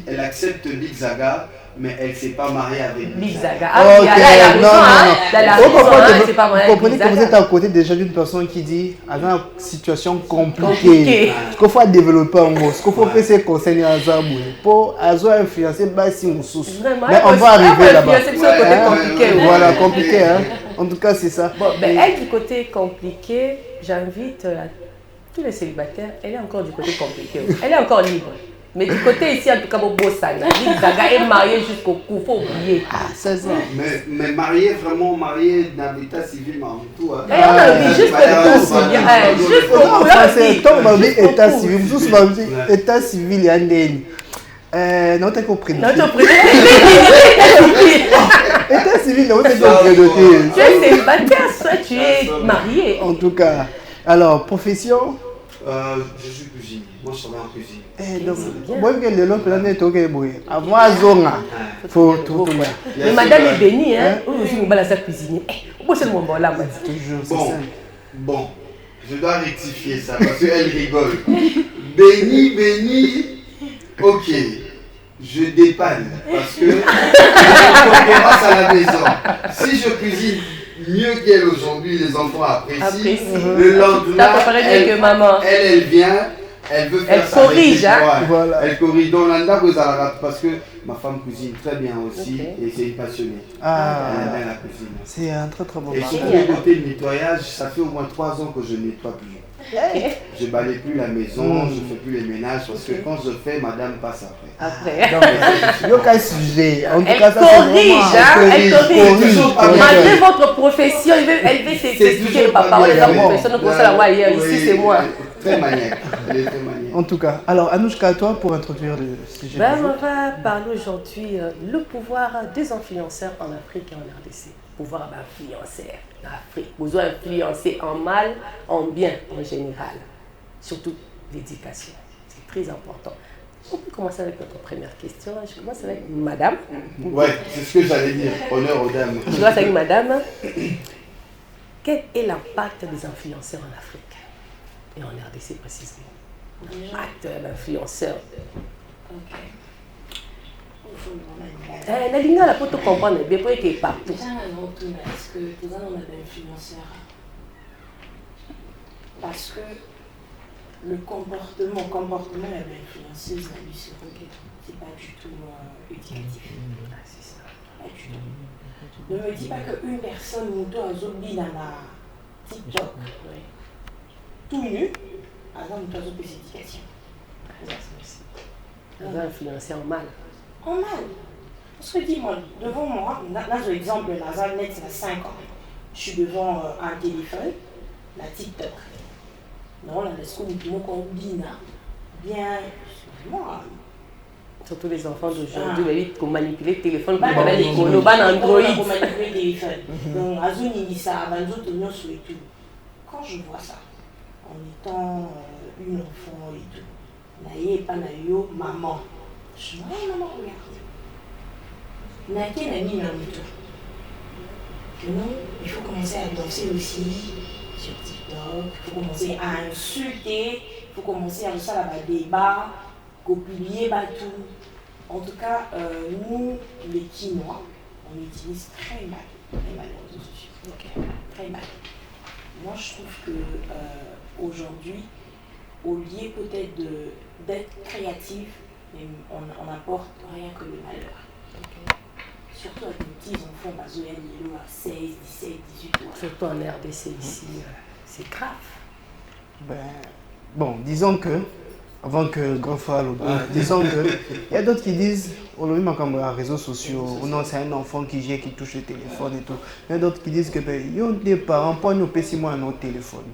Elle accepte Big Zaga. Mais elle ne s'est pas mariée avec Big Zaga. Ok, vous comprenez que vous êtes à côté déjà d'une personne qui dit « dans une situation compliquée ». Ce qu'il faut développer en mot, ce qu'il faut faire, c'est conseiller à Zabou. Pour influencer, mais on va arriver là-bas. Voilà, compliqué. En tout cas, c'est ça. Bon, mais elle, du côté compliqué, j'invite tous les célibataires, elle est encore du côté compliqué. Elle est encore libre. Mais du côté ici, en tout cas, Bossana, Big Zaga est marié jusqu'au cou, il faut oublier. Ah, 16 ans. Mais marié, vraiment marié dans l'état civil, tout. Et on a dit juste l'état civil. Jusqu'au cou, c'est comme on dit état civil. Vous tous m'avez dit état civil, il y a un non, t'as compris. Non, t'as compris. État civil, non, t'as compris. Tu es célibataire, soit tu es marié. En tout cas, alors, profession? Je suis cuisinier. Moi, je travaille en cuisine. Moi, je suis là, moi, faut tout. Mais madame est bénie, hein? Vous aussi, vous baladez cuisinier. Vous c'est le moment là, Bon, je dois rectifier ça parce qu'elle rigole. Béni, ok. Je dépanne parce que je commence à la maison. Si je cuisine mieux qu'elle aujourd'hui, les enfants apprécient. Le lendemain, elle vient. Elle veut faire ça. Corrige, hein? Voilà. Elle corrige. Donc, parce que ma femme cuisine très bien aussi et c'est une passionnée. Elle aime bien la cuisine. C'est un très très bon Et surtout le côté nettoyage, ça fait au moins 3 ans que je ne nettoie plus. Je ne balaye plus la maison, je ne fais plus les ménages parce que quand je fais, madame passe après. Il y a aucun sujet. En tout elle cas, ça, corrige, elle corrige. Malgré votre profession, elle veut s'expliquer le papa. La profession, nous conseille la voix hier. Ici, c'est moi. Très maniaque. En tout cas, alors Anouchka, à toi pour introduire le sujet. On va parler aujourd'hui le pouvoir des influenceurs en Afrique et en RDC. Pouvoir d'influencer en Afrique. Vous avez influencé en mal, en bien en général. Surtout l'éducation. C'est très important. On peut commencer avec notre première question. Je commence avec madame. Ouais, c'est ce que j'allais dire. Honneur aux dames. Je commence avec madame. Quel est l'impact des influenceurs en Afrique et en RDC précisément? L'impact de l'influenceur. Ok. La ligne là pour te comprendre, bien pour qu'il est partout. Est-ce que nous avons des influenceurs? Parce que le comportement de l'influenceuse c'est pas du tout éducatif. C'est ça. Pas du tout. Ne me dis pas qu'une personne moto a zombie dans la TikTok, tout nu, alors on doit zombie c'est éducation. Elle va influencer en mal. En mal. Parce que dis-moi, devant moi, dans l'exemple de Lazare Net, c'est 5 ans. je suis devant un téléphone, la TikTok. Non, là, est-ce que vous combinez bien, vraiment. Surtout les enfants d'aujourd'hui, ils manipuler le téléphone, Bah, pour les Android. manipuler le téléphone. Donc, Azuni dit ça, Banzo Tonio sur et tout. Quand je vois ça, en étant une enfant et tout, naïe pas naïo, maman. Je me dis, maman, regarde. Naïe n'a mis dans le tout. Que non, il faut commencer à danser aussi sur TikTok, il faut commencer à insulter, il faut commencer à faire la débat, publier tout. En tout cas, nous, les Quinois, on utilise très mal les réseaux sociaux. Okay. Très mal. Moi, je trouve que aujourd'hui, au lieu peut-être d'être créatif, mais on n'apporte rien que le malheur. Okay. Surtout avec les petits enfants, Zoé Lilo à 16, 17, 18 ans. Surtout en RDC ici, c'est grave. Ben, bon, disons que, avant que grand frère disons que, il y a d'autres qui disent, on le met comme les réseaux sociaux, ou non, c'est un enfant qui touche le téléphone et tout. Il y a d'autres qui disent que, ben, il y a des parents, pour nous payer moi un autre téléphone.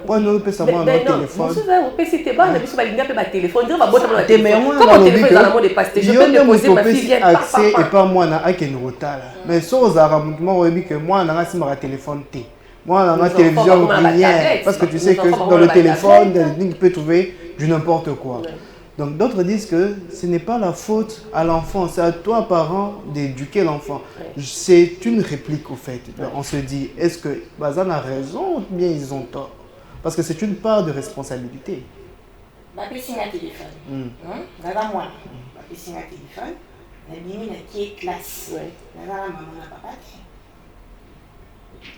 Pour nous payer moi un autre téléphone. Vous savez, vous payez tes barres, vous allez pas téléphone, vous allez pas téléphone. Comme mon téléphone est dans la mode de pasteur, je peux déposer ma fille, viens, accès et pas moi, na a qu'une retard. Mais sans moi, on dit que moi, on a un téléphone T. Moi, on a une télévision rien. Parce que tu sais que dans le téléphone, tu peux trouver du n'importe quoi. Donc d'autres disent que ce n'est pas la faute à l'enfant, c'est à toi, parent, d'éduquer l'enfant. C'est une réplique au fait. On se dit, est-ce que Bazan a raison ou bien ils ont tort? Parce que c'est une part de responsabilité. Je vais signer un téléphone. Je vais moi. Je vais signer un téléphone. Je vais signer une classe. Je vais maman et papa.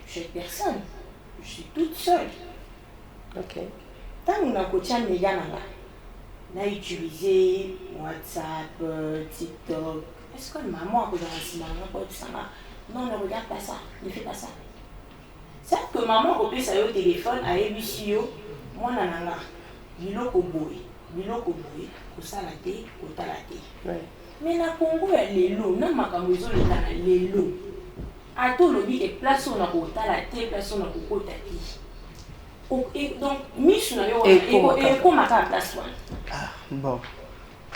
Je suis personne. Je suis toute seule. Ok. Tant qu'on a coaché les gars, on a utilisé WhatsApp, TikTok. Est-ce que maman a posé un non, ne regarde pas ça. Ne fais pas ça. Certes que maman a ça au téléphone, a émis moi nanana, biloko boy, kosalate, kotalate. Mais na Congo ya lelo, na makambo ezo leka na lelo. Ato lobi ke place on a kotalate, place on a kokotati. Donc misu na yo et comment à place one. Bon.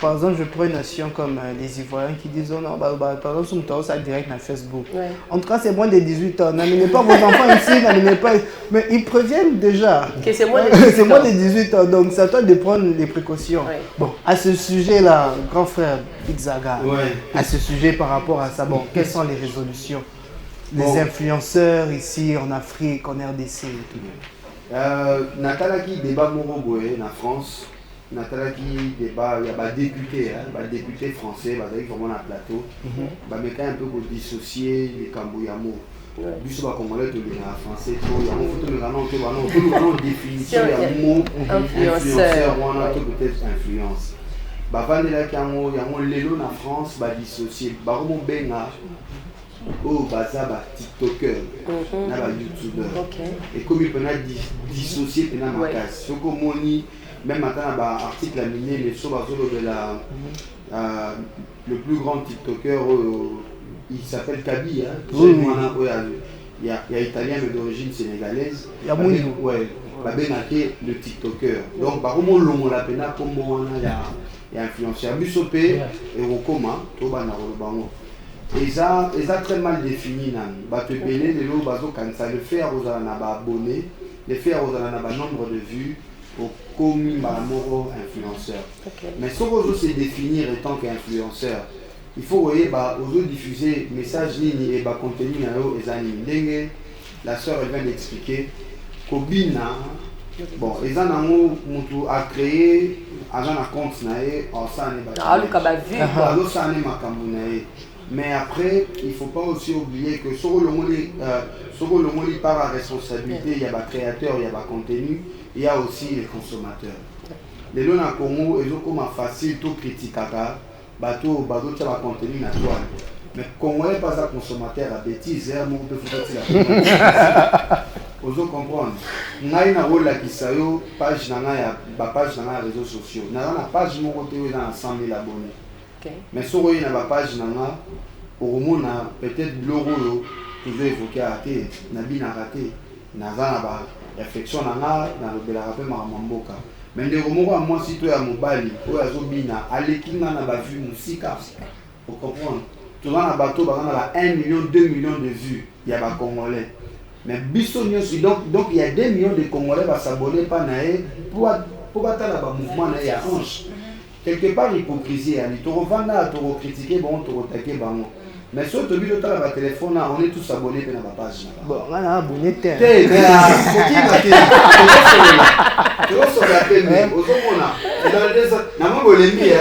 Par exemple, je prends une nation comme les Ivoiriens qui disent oh non, par exemple, ça direct sur Facebook. Ouais. En tout cas, c'est moins de 18 ans. N'amenez pas vos enfants ici, n'amenez pas. Mais ils préviennent déjà. Que c'est moins de 18 ans. Donc, c'est à toi de prendre les précautions. Ouais. Bon, à ce sujet-là, grand frère Pixaga, à ce sujet par rapport à ça, bon, quelles sont les résolutions des influenceurs ici en Afrique, en RDC et tout? Nathalie qui débat Moroboé en France. Nathalie qui débat, il y a des députés français, qui sont vraiment dans le plateau, mais quand un peu pour dissocier les Camboyamo. Bis va commencer tout le français, il y a une définition, il y a un mot influenceur, on a peut-être influence. Avant de là, il y a un lélo en France, il va dissocier, il va benga. Oh, baza TikToker, na ba YouTuber. Et comme il peut dissocier pendant ma casse. Ce que moni même maintenant dans l'article amené les choses de le plus grand TikToker il s'appelle Kaby il y a italien mais d'origine sénégalaise. Il y a le TikToker. Donc par contre on l'a peine comme il y a influenceur Busopé et Rokoma to bana bango. Et ça très mal défini ba te belé les lots bazo quand ça le faire aux abonnés, le faire aux nombre de vues au commis moro influenceur. Mais ce qu'on veut se définir en tant qu'influenceur, il faut diffuser message ligne et contenu et animés. La sœur vient d'expliquer Kobina bon ils ont a créé un compte naé en ça mais après il faut pas aussi oublier que sur le monde par la responsabilité il y a des créateurs il y a des contenus il y a aussi les consommateurs. Les gens à Congo ils ont comme facile tout critiquer bateau tu as contenu naturel mais Congo n'est pas un consommateur à bêtises mon peut faire vous comprenez ngai na rôle qui ça yo page na page na réseaux sociaux na page mon côté dans 100 000 abonnés mais sur une page na au moins peut-être l'euro toujours évoqué à raté, Nabi n'a raté, Naza n'a réflexion n'a le rappel Maramamboka. Mais les romans à moi, si tu es à Mobali, ou à Zobina, à l'équina n'a pas vu Moussika. Pour comprendre. Tout le monde a bateau, on a 1 million, 2 millions de vues, il y a des Congolais. Mais Bissonio, donc il y a 2 millions de Congolais qui s'abonner pas naé pour battre le mouvement naé à hanche. Quelque part l'hypocrisie, il faut revendre, il faut critiquer, bon, il faut attaquer, bon. Mais si on te dit le téléphone, on est tous abonnés à la page. Bon, on a abonné terre. Mais il faut qu'il y ait tu vois sur la télé, au fond on a. N'a pas volé mi hein.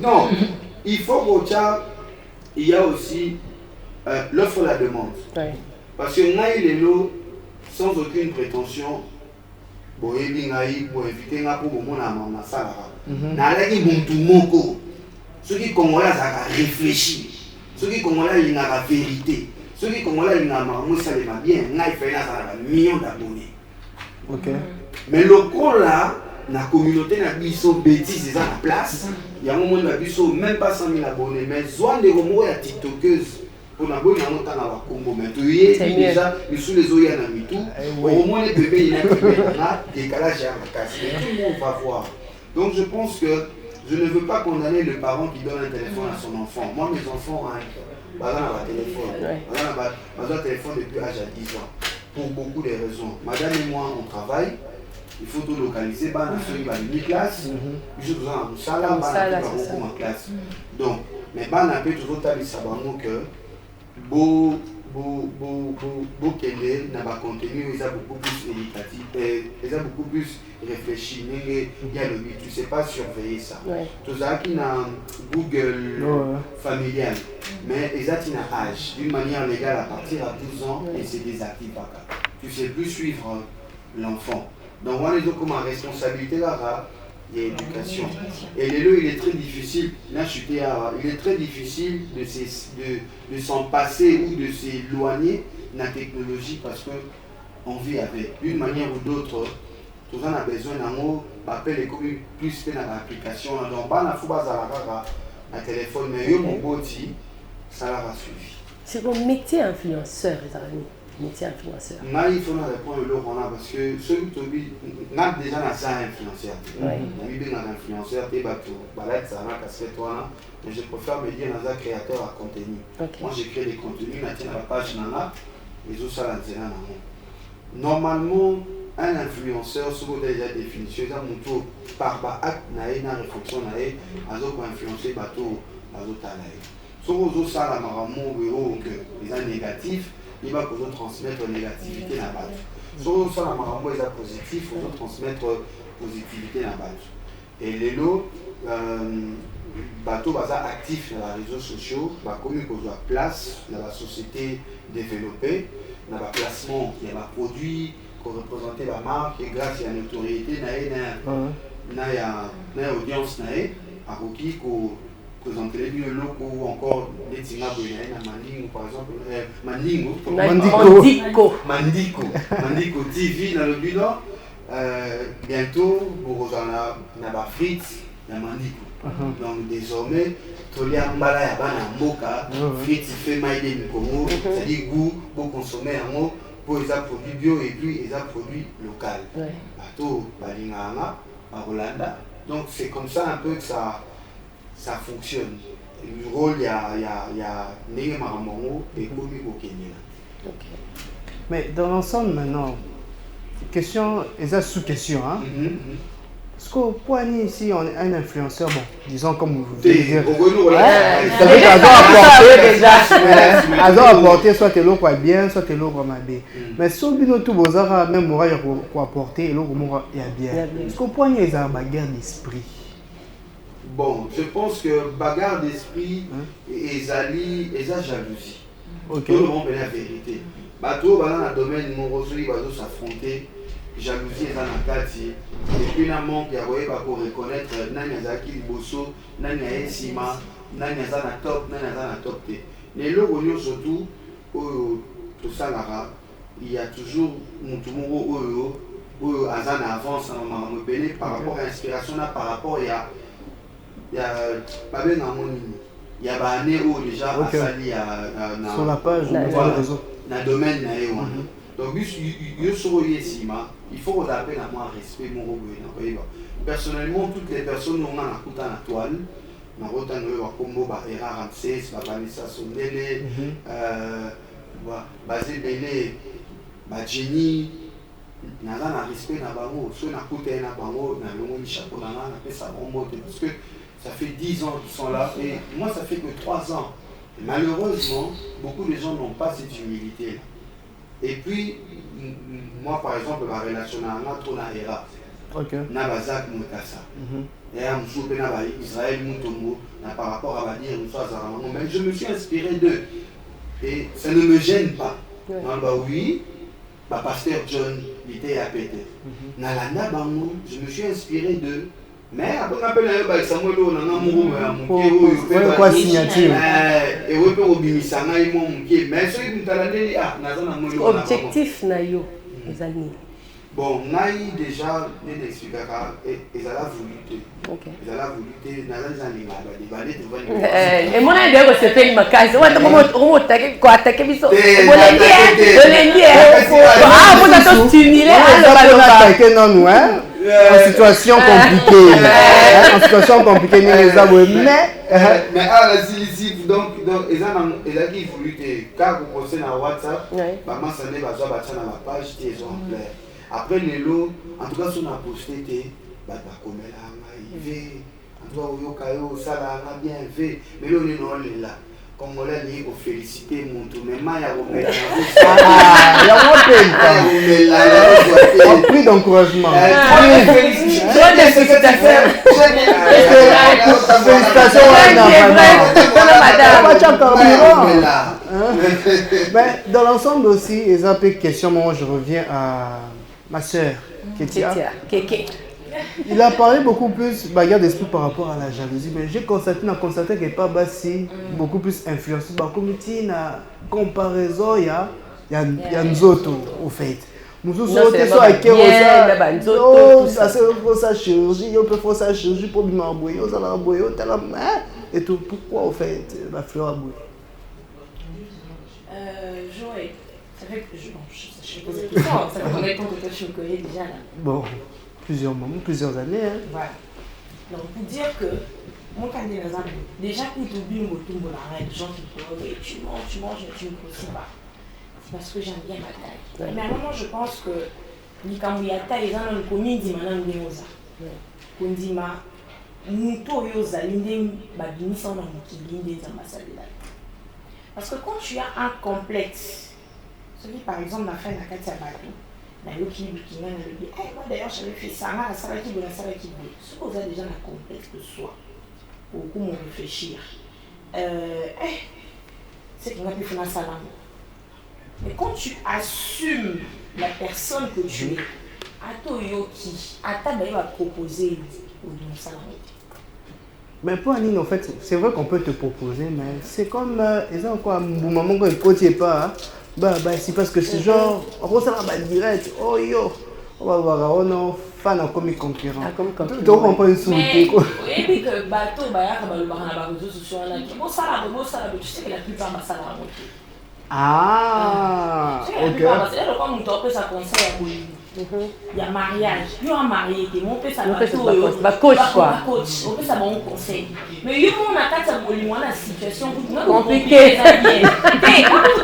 Non, il faut que il y a aussi l'offre et la demande. Parce que Naï Lelo, sans aucune prétention, pour inviter pour mon amant, ceux qui Congolais ont réfléchi, ceux qui Congolais ont la vérité, ceux qui Congolais ont la bien, Naï fait un million d'abonnés. Ok. Mais le cours là, la communauté n'a pas bêtise, c'est à la place. Il y a un moment où il n'y a même pas 100 000 abonnés. Mais Zouane de Romo est tiktokeuse. Pour la bonne annonce dans la Congo. Mais tu es déjà, il sous les oeils à tout. Au moins, les bébés, il y a un décalage à la casse. Mais tout le monde va voir. Donc, je pense que je ne veux pas condamner le parent qui donne un téléphone à son enfant. Moi, mes enfants ont un téléphone depuis l'âge de 10 ans. Pour beaucoup de raisons. Madame et moi, on travaille. Il faut tout localiser, il y a une classe, il faut en classe. Donc, mais il y a toujours que beau Kende n'a pas contenu, il y a beaucoup plus éducatif, il y a beaucoup plus réfléchi. Il y a le but, tu ne sais pas surveiller ça. Tout ça qui n'a Google familial, mais il y a un âge, d'une manière légale à partir à 12 ans et c'est désactivé. Tu ne sais plus suivre l'enfant. Donc, on est comme en responsabilité là, il y a éducation. Et il est très difficile, il est très difficile de s'en passer ou de s'éloigner de la technologie parce qu'on vit avec. D'une manière ou d'autre, tout le monde a besoin d'un mot, appelle les communes plus que dans l'application. Donc, on a un téléphone, mais il y a mon boti, ça va suivre. C'est mon métier influenceur, les amis. Métier influenceur. Il faut répondre le rôle parce que celui qui a déjà un influenceur. Il a un influenceur, il mais je préfère me dire un créateur à contenu. Moi j'écris des contenus, je tiens la page les autres ça normalement, un influenceur, ce que déjà défini, c'est un moto par acte, une réflexion, il a influencé bateau, ce que ça la maramo, les gens négatifs. Il va transmettre négativité dans la base. Si on a un positif, il faut transmettre positivité dans la base. Et les lots, bateau actif dans les réseaux sociaux, comme il y a place dans la société développée, dans le placement, il y a un produit qui représente la marque, et grâce à la notoriété, il y a une audience, qui présenter les locaux ou encore les Tina Mandingo par exemple, Mandiko TV dans le but nord. Bientôt, vous avez frites dans Mandiko. Donc désormais, tout le monde a Mboka, frites fait maïdé du Congo, c'est-à-dire goût pour consommer un mot pour les produits bio et puis les produits locaux. Bateau, Balinganga, Rolanda. Donc c'est comme ça un peu que ça fonctionne. Le rôle, il y a Nege Maramongo et Kobi au Kenya. Mais dans l'ensemble maintenant, question, et ça sous-question, hein? Parce qu'au point ici, on est un influenceur, bon, disons comme vous venez de dire. Ça veut dire qu'ils ont apporté soit t'es l'eau quoi bien, soit t'es l'eau quoi mal bien. Mais si on dit tout vos arts, même moi, il faut apporter l'eau comment il y a bien. Parce qu'au point il y a une guerre d'esprit. Bon, je pense que bagarre d'esprit et la jalousie. Tout le monde est la vérité. Bateau, dans le domaine de il va s'affronter. Jalousie est dans la carte. Et puis, il y a un monde qui a reconnaître Nanyazaki Bosso, Nanya Sima, Nanyazana top, Nanyazana top. Les lots surtout, tout ça là, il y a toujours mon Azan avance par rapport à l'inspiration, par rapport il y a il y a année où déjà à Sali sur la page dans le domaine donc il faut adapter à moi respect mon personnellement toutes les personnes on a la toile na rota no combo ba era Ramsès ba Vanessa Sondele basé belé ba Jenny naza na respect na bango so na kuta na bango na longo ni chapeau na pesa bombo parce que ça fait 10 ans qu'ils sont là et moi ça fait que 3 ans. Et malheureusement, beaucoup de gens n'ont pas cette humilité là. Et puis moi par exemple ma relation na trop na era. OK. Na bazak mutasa. Et à Moussoupe na Israël Moutombo par rapport à dire mais je me suis inspiré d'eux. Et ça ne me gêne pas. Non, bah oui, bah pasteur John était à Pété. Nalanda Bango, je me suis inspiré d'eux. Mais après on appelle Samuel on a mon quoi signature. Et oui pour obimisa na imo mkie. Mais celui qui talande nazana mo objectif na yo ezali. Bon, naï déjà les expliquera et ils allaient voulu. OK. Ils allaient voulu nazana ni et mon idée que c'est fait ma case. On attaque quoi attaquer biso. Ah, vous êtes stimulé attaquer non nous hein. En situation compliquée. En situation compliquée mais à la Zilizip donc ils ont qui voulu car vous postez dans WhatsApp, maman ça n'est pas ça na la page des exemplaires. Après les lots, en tout cas si on a posté bah comme là en tout cas au caillou ça là bien fait mais là on est là comme on l'a dit pour féliciter mon tour mais il y a remettre il y a un prix d'encouragement mais dans l'ensemble aussi les un peu question moi je reviens à ma soeur Ketia. Il a parlé beaucoup plus bagarre d'esprit par rapport à la jalousie, mais j'ai constaté que pas Bassi beaucoup plus influencé par comité na comparaison il y a nous autres au fait. Nous autres c'est soit qui ça c'est ça chirurgie, on peut faire ça chirurgie pour bien embrouiller, on s'en embrouiller et tout pourquoi au fait la fleur abouille. Joël, ça fait que je pose la question, ça fait combien de temps que toi tu me connais déjà là? Bon. Plusieurs moments, plusieurs années. Hein. Voilà. Donc, pour dire que, mon candidat, déjà, pour t'oublier, les gens qui disent tu manges, mais tu ne grossis pas. C'est parce que j'aime bien ma taille. Mais à un moment, je pense que, quand il y a taille, les gens ont connu, ils disent maintenant, on dit, parce que quand tu as un complexe, celui par exemple, la fin de la carte à bateau, moi d'ailleurs j'avais fait ça, ça va qui veut, ça va qui veut. Ce que vous avez déjà un complexe de soi, beaucoup m'ont réfléchir. C'est qu'on a pu faire un salam. Mais quand tu assumes la personne que tu es, à toi yoki, à ta va proposer au salam. Mais pour Anine, en fait, c'est vrai qu'on peut te proposer, mais c'est comme ils ont quoi, maman quand ils ne pas. C'est parce que c'est genre, on va direct, oh yo, on va voir, on a fan comme concurrent. Donc on peut insulter quoi. Et puis que bateau, le réseaux sociaux, tu sais que la plupart de ça va monter. Ah, ok. C'est-à-dire quand on peut ça conseil à il y a mariage, il y a un marié qui monte ça coach quoi. On peut ça bon conseil. Mais il y a une situation compliquée.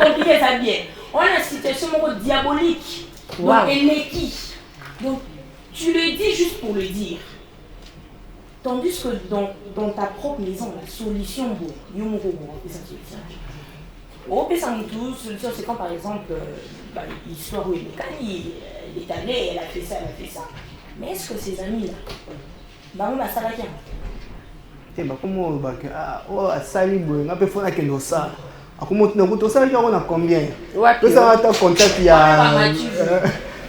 Compliqué ça bien. On a une situation diabolique. Donc elle est qui? Donc tu le dis juste pour le dire. Tandis que dans ta propre maison, la solution c'est quand par exemple l'histoire où il est allé, elle a fait ça. Mais est-ce que ses amis là, on a ça là comment Sali on peut faire que ça. Comment tu sais on a combien? Peut ça va contact il y a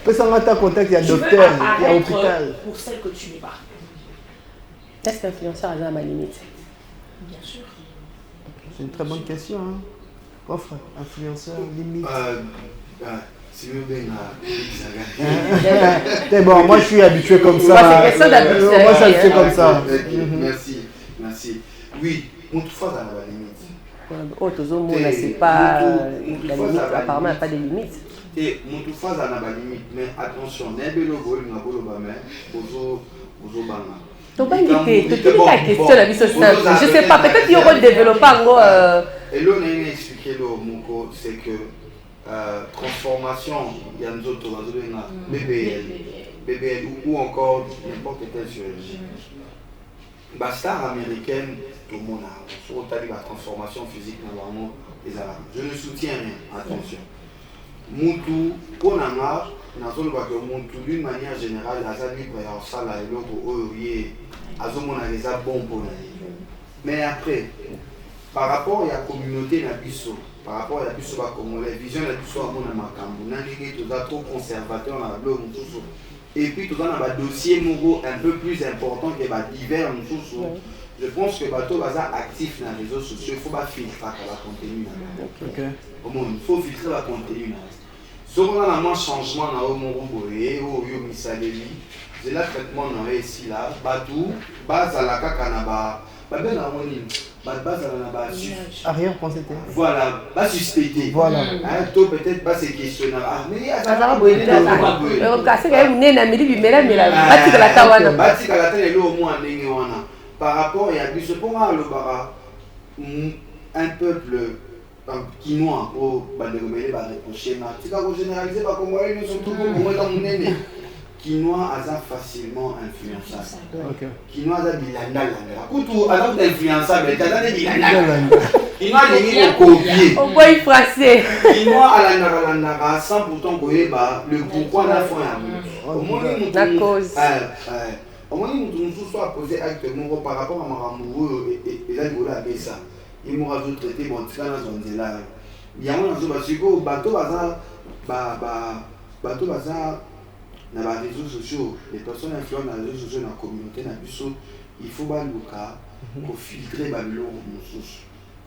peut ça va contact il y a docteur, il y a hôpital. Pour celle que tu n'es pas. Est-ce qu'influenceur a ma limite? Bien sûr. C'est une très bonne question. Hein. Offre, influenceur, limite. C'est mieux bien T'es bon, moi je suis habitué comme ça. Moi, c'est question d'habitude. Moi, ça se fait comme ça. Merci. Oui, on toutefois à la limite. Oh, toujours, c'est pas la limite. Apparemment, il n'y a pas de limite. Et mon toutefois à la limite. Mais attention, n'est-ce pas le vol, n'a pas le bas, ozo banga. Tu pas invité, tu as la question la vie sociale. Je sais pas, peut-être qu'il y aura le développement. Et là, on a expliqué Moko, c'est que transformation, il y a nous autres, BBL ou encore n'importe quelle chirurgie. La star américaine, tout le monde a, sur la transformation physique, je ne soutiens rien, attention. Moutou, pour Nanga, d'une manière générale, mais après, par rapport à la communauté, par rapport à la vision de la vision trop conservateur, et puis tout un dossier un peu plus important que divers. Je pense que bateau baza actif dans les réseaux sociaux, il faut pas filtrer le contenu. Il faut filtrer le contenu. Si on a un changement dans le monde, c'est là traitement dans ici là, batou, base à la cacanaba, arrière-pensée. Voilà, pas suspecté. Voilà. Peut-être pas ces questionnaires. Ah, mais il y a par rapport à un peuple quinois au quinois a facilement influençable. Quinois a bilanda. Coutou a influençable. Quinois a copié. On voit français. Quinois a la sans pourtant le pourquoi la foi la cause. Au moins, nous soit posé actuellement par rapport à Maramourou et là, il a fait ça. Il m'a traité mon petit canard dans là. Il y a un bateau bazar dans les réseaux sociaux. Les personnes influentes dans les réseaux sociaux, dans la communauté, il faut pour filtrer Babylone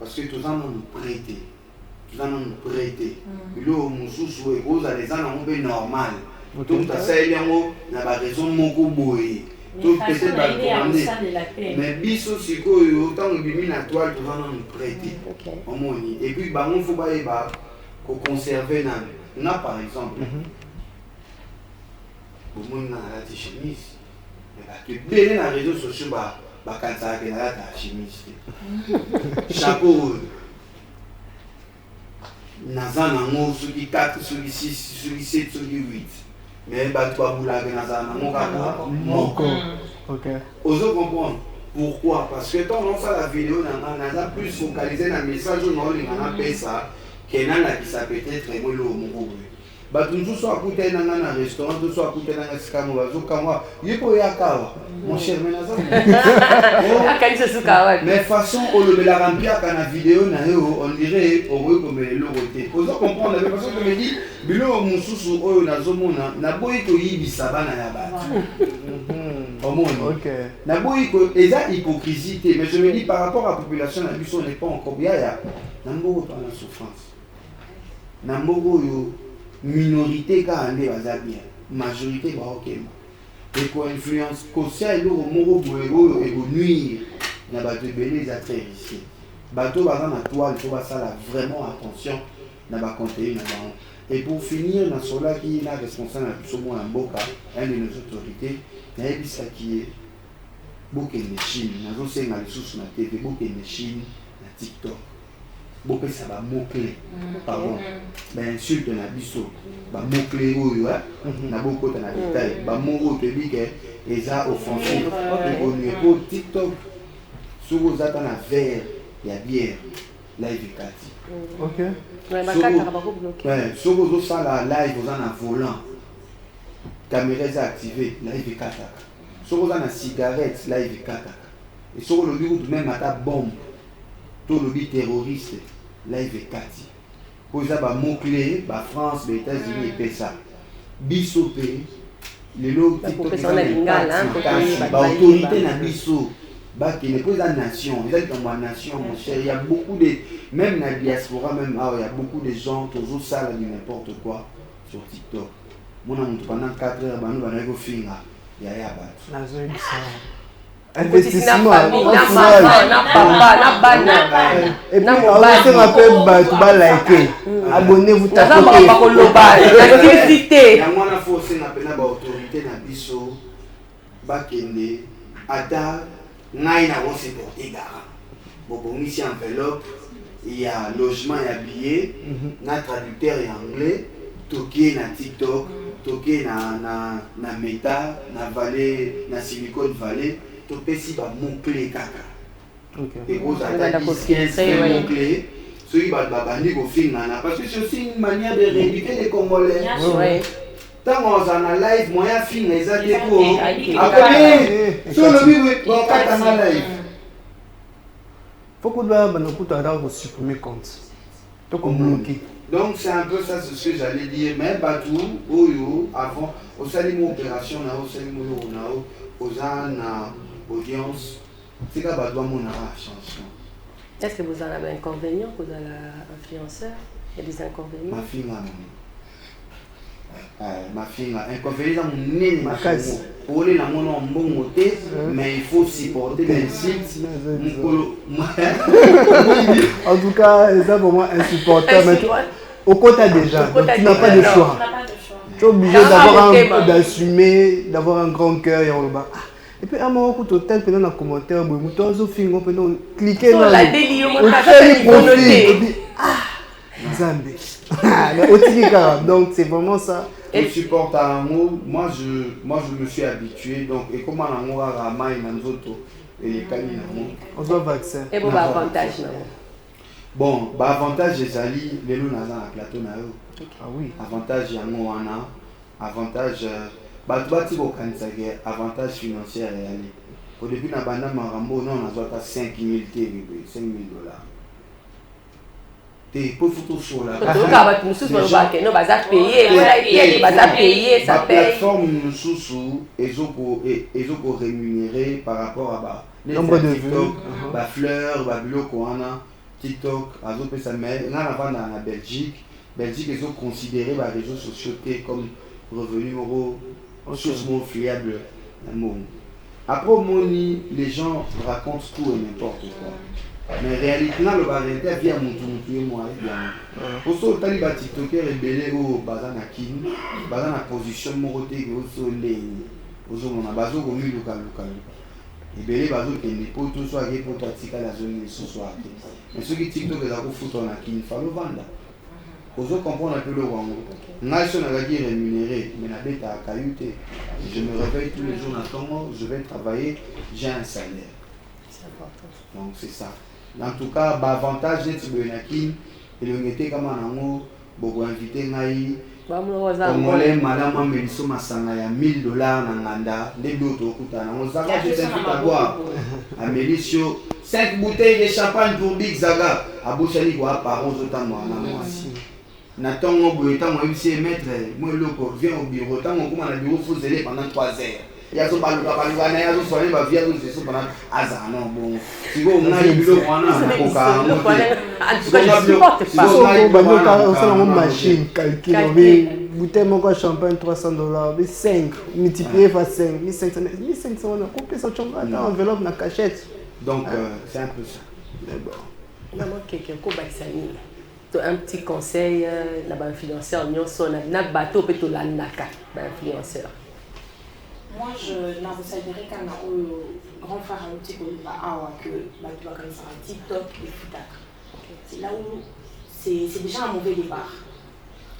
parce que tout ça nous prêter. Tout ça nous prêter. L'eau moussous et gros, les gens ont normal. Donc, ça y est, il y a raison de mais biso siko autant de bimi na toile tout va nous prêter et puis on faut pas conserver na par exemple au monde na la chemise mais que bien na réseaux sociaux kanza que na la chemise chapeau nazana ngo suki 4 suki 6 suki 7 suki 8 mais tu vas vous laver dans mon Osez comprendre pourquoi? Parce que quand on fait la vidéo, on a plus focalisé dans le message où on a fait ça, qu'il y a qui s'appelle peut-être très bon. Tout soit coûté dans un restaurant, tout soit coûté dans un escamoir, il faut y avoir mon cher ménage. Mais façon, on le la remplir quand la vidéo, on dirait comme l'aureté. Osez comprendre, la personne qui me dit, bilo mususu oyo nazomona na boyi to yibisa bana ya batu. Na boyi ko eza hypocrisie, mais je me dis par rapport à la population na biso n'est pas encore bien ya. Na mbogo to na souffrance. Na mbogo yo minorité ka ande baza bien, majorité ba okema. Et ko influence kosia elo moko boyo et go nuire na bato belé za très risqué. Bato baza na toile, faut ba sala vraiment attention na ba contenu na ba. Et pour finir, dans cela qui est responsable de Mboka, un de nos autorités, il y a qui est beaucoup de Chine. Nous avons fait des sources sur TV, beaucoup de Chine, na TikTok. Beaucoup ça va mots-clés. Pardon. Ben insulte na biso. Ba mots-clés oyo, na beaucoup de détails. Ba mots que dit que eza offensif. Pour TikTok, sur vous êtes na verre, il y a bière, live kati. OK. Si vous avez la live, vous avez un volant, caméra est activée, live est kataka. Si vous avez une cigarette, live est kataka. Et si vous avez même à bombe, tout le terroriste, live est kati. Vous avez un mot-clé, France, les États-Unis et ça. Bissopé, les lots TikTok, l'autorité na biso. bah qui n'est pas la nation, ils sont comme la nation, mon cher. Il y a beaucoup de, même dans la diaspora, même il y a beaucoup de gens qui ont ça de n'importe quoi sur TikTok. Moi, pendant 4 heures, nous allons faire il y a investissement, et puis on va tu vas liker, abonnez-vous, tapez. L'activité. Moi, il faut aussi appeler l'autorité dans biso, bakende, ata, ngai na on porté gara. Bon, ici enveloppe, il y a logement, il y a billet, na traducteur en anglais, toqué na TikTok, toqué na Meta, na Valley, na Silicon Valley. Tu peux si ba mots-clés kaka. Et vous avez 10-15 mots-clés. Ceux qui vont bandi au film, parce que c'est aussi une manière de rééduquer les Congolais. Tant qu'on en a live, moyen film, les a déco. Après, sur le but, on a en live. Faut qu'on doit supprimer compte. Donc bloquer. Donc c'est un peu ça ce que j'allais dire. Mais Batou, Oyo, avant, au salut opération, au salut aux audience, c'est que Batou a mon chanson. Est-ce que vous en avez un inconvénient, vous avez un influenceur? Il y a des inconvénients? Ma fille, inconvénient dans mon nez, ma case. Pour les la mon bon côté, mais il faut supporter les sites. En tout cas, c'est pour moi insupportable. Au quota déjà, donc tu n'as pas de choix. Tu es obligé d'assumer, d'avoir un grand cœur et on le bat. Et puis à un moment où tu as dans les commentaires, tu as cliqué dans le donc c'est vraiment ça. Je supporte un mot. Moi je me suis habitué. Donc et comment un mot à Rama et Nanzoto et les Kali on doit vaccin. Et bon avantage. Bon, avantage des alliés, les loups dans la plateau. Ah oui. Avantage Yangoana, avantage avantage financier réel. Au début, on a Marambo, non, on a 5 000 $5 000. T'es pas photo sur la plateforme sous et rémunéré par rapport à nombre de TikTok, fleurs, TikTok, en Belgique, ils ont considéré les réseaux sociaux comme revenus moraux, source fiable. Après, les gens racontent tout et n'importe quoi. Mais en réalité, le barrette vient mon moi. Pour ça, les TikTokers rebellés au bazar na kin, bazar na position moroté au soleil. Aux hommes, on a bazar au milieu local. Les bébés bazar qui n'est pas tout soit gay pour pratiquer la zone de ce soir. Mais ceux qui TikTok les a foutu en kin, il faut le vendre. Aux autres comprendre un peu le wango. Moi, je suis rémunéré, mais la bête a caillouté. Je me réveille tous les jours dans Tongo, je vais travailler, j'ai un salaire. C'est important. Donc c'est ça. En tout cas, l'avantage d'être Benakin, et le métier comme un amour, beaucoup invité Naï, Congolais, madame Ameliso Massanga, il y a $1000 dans Nganda, des d'autres Koutana. On s'en va, je t'invite à boire. Amélisio, 5 bouteilles de champagne pour Big Zaga. À Bouchali, quoi, par aux autant moi. Nathan, on peut être maître, moi, viens au bureau, tant on commence à bureau, il faut aller pendant 3 heures. Il y a ce balou, il y a ce soirée, il va venir, il y a pendant hasard, non, bon. Si vous avez le bureau, on a un machine, calcule, bouteille de champagne, $300, mais 5, multiplié par 5, 1500, on a coupé ça, on a enveloppe, on a cachette. Donc, c'est un peu ça. Maman, quelqu'un qui a un petit conseil, l'influenceur, on a un bateau, peut être l'influenceur. Moi, je n'envisagerais qu'un grand frère à l'outil que tu vas commencer à TikTok et Foutak. C'est là où c'est déjà un mauvais départ.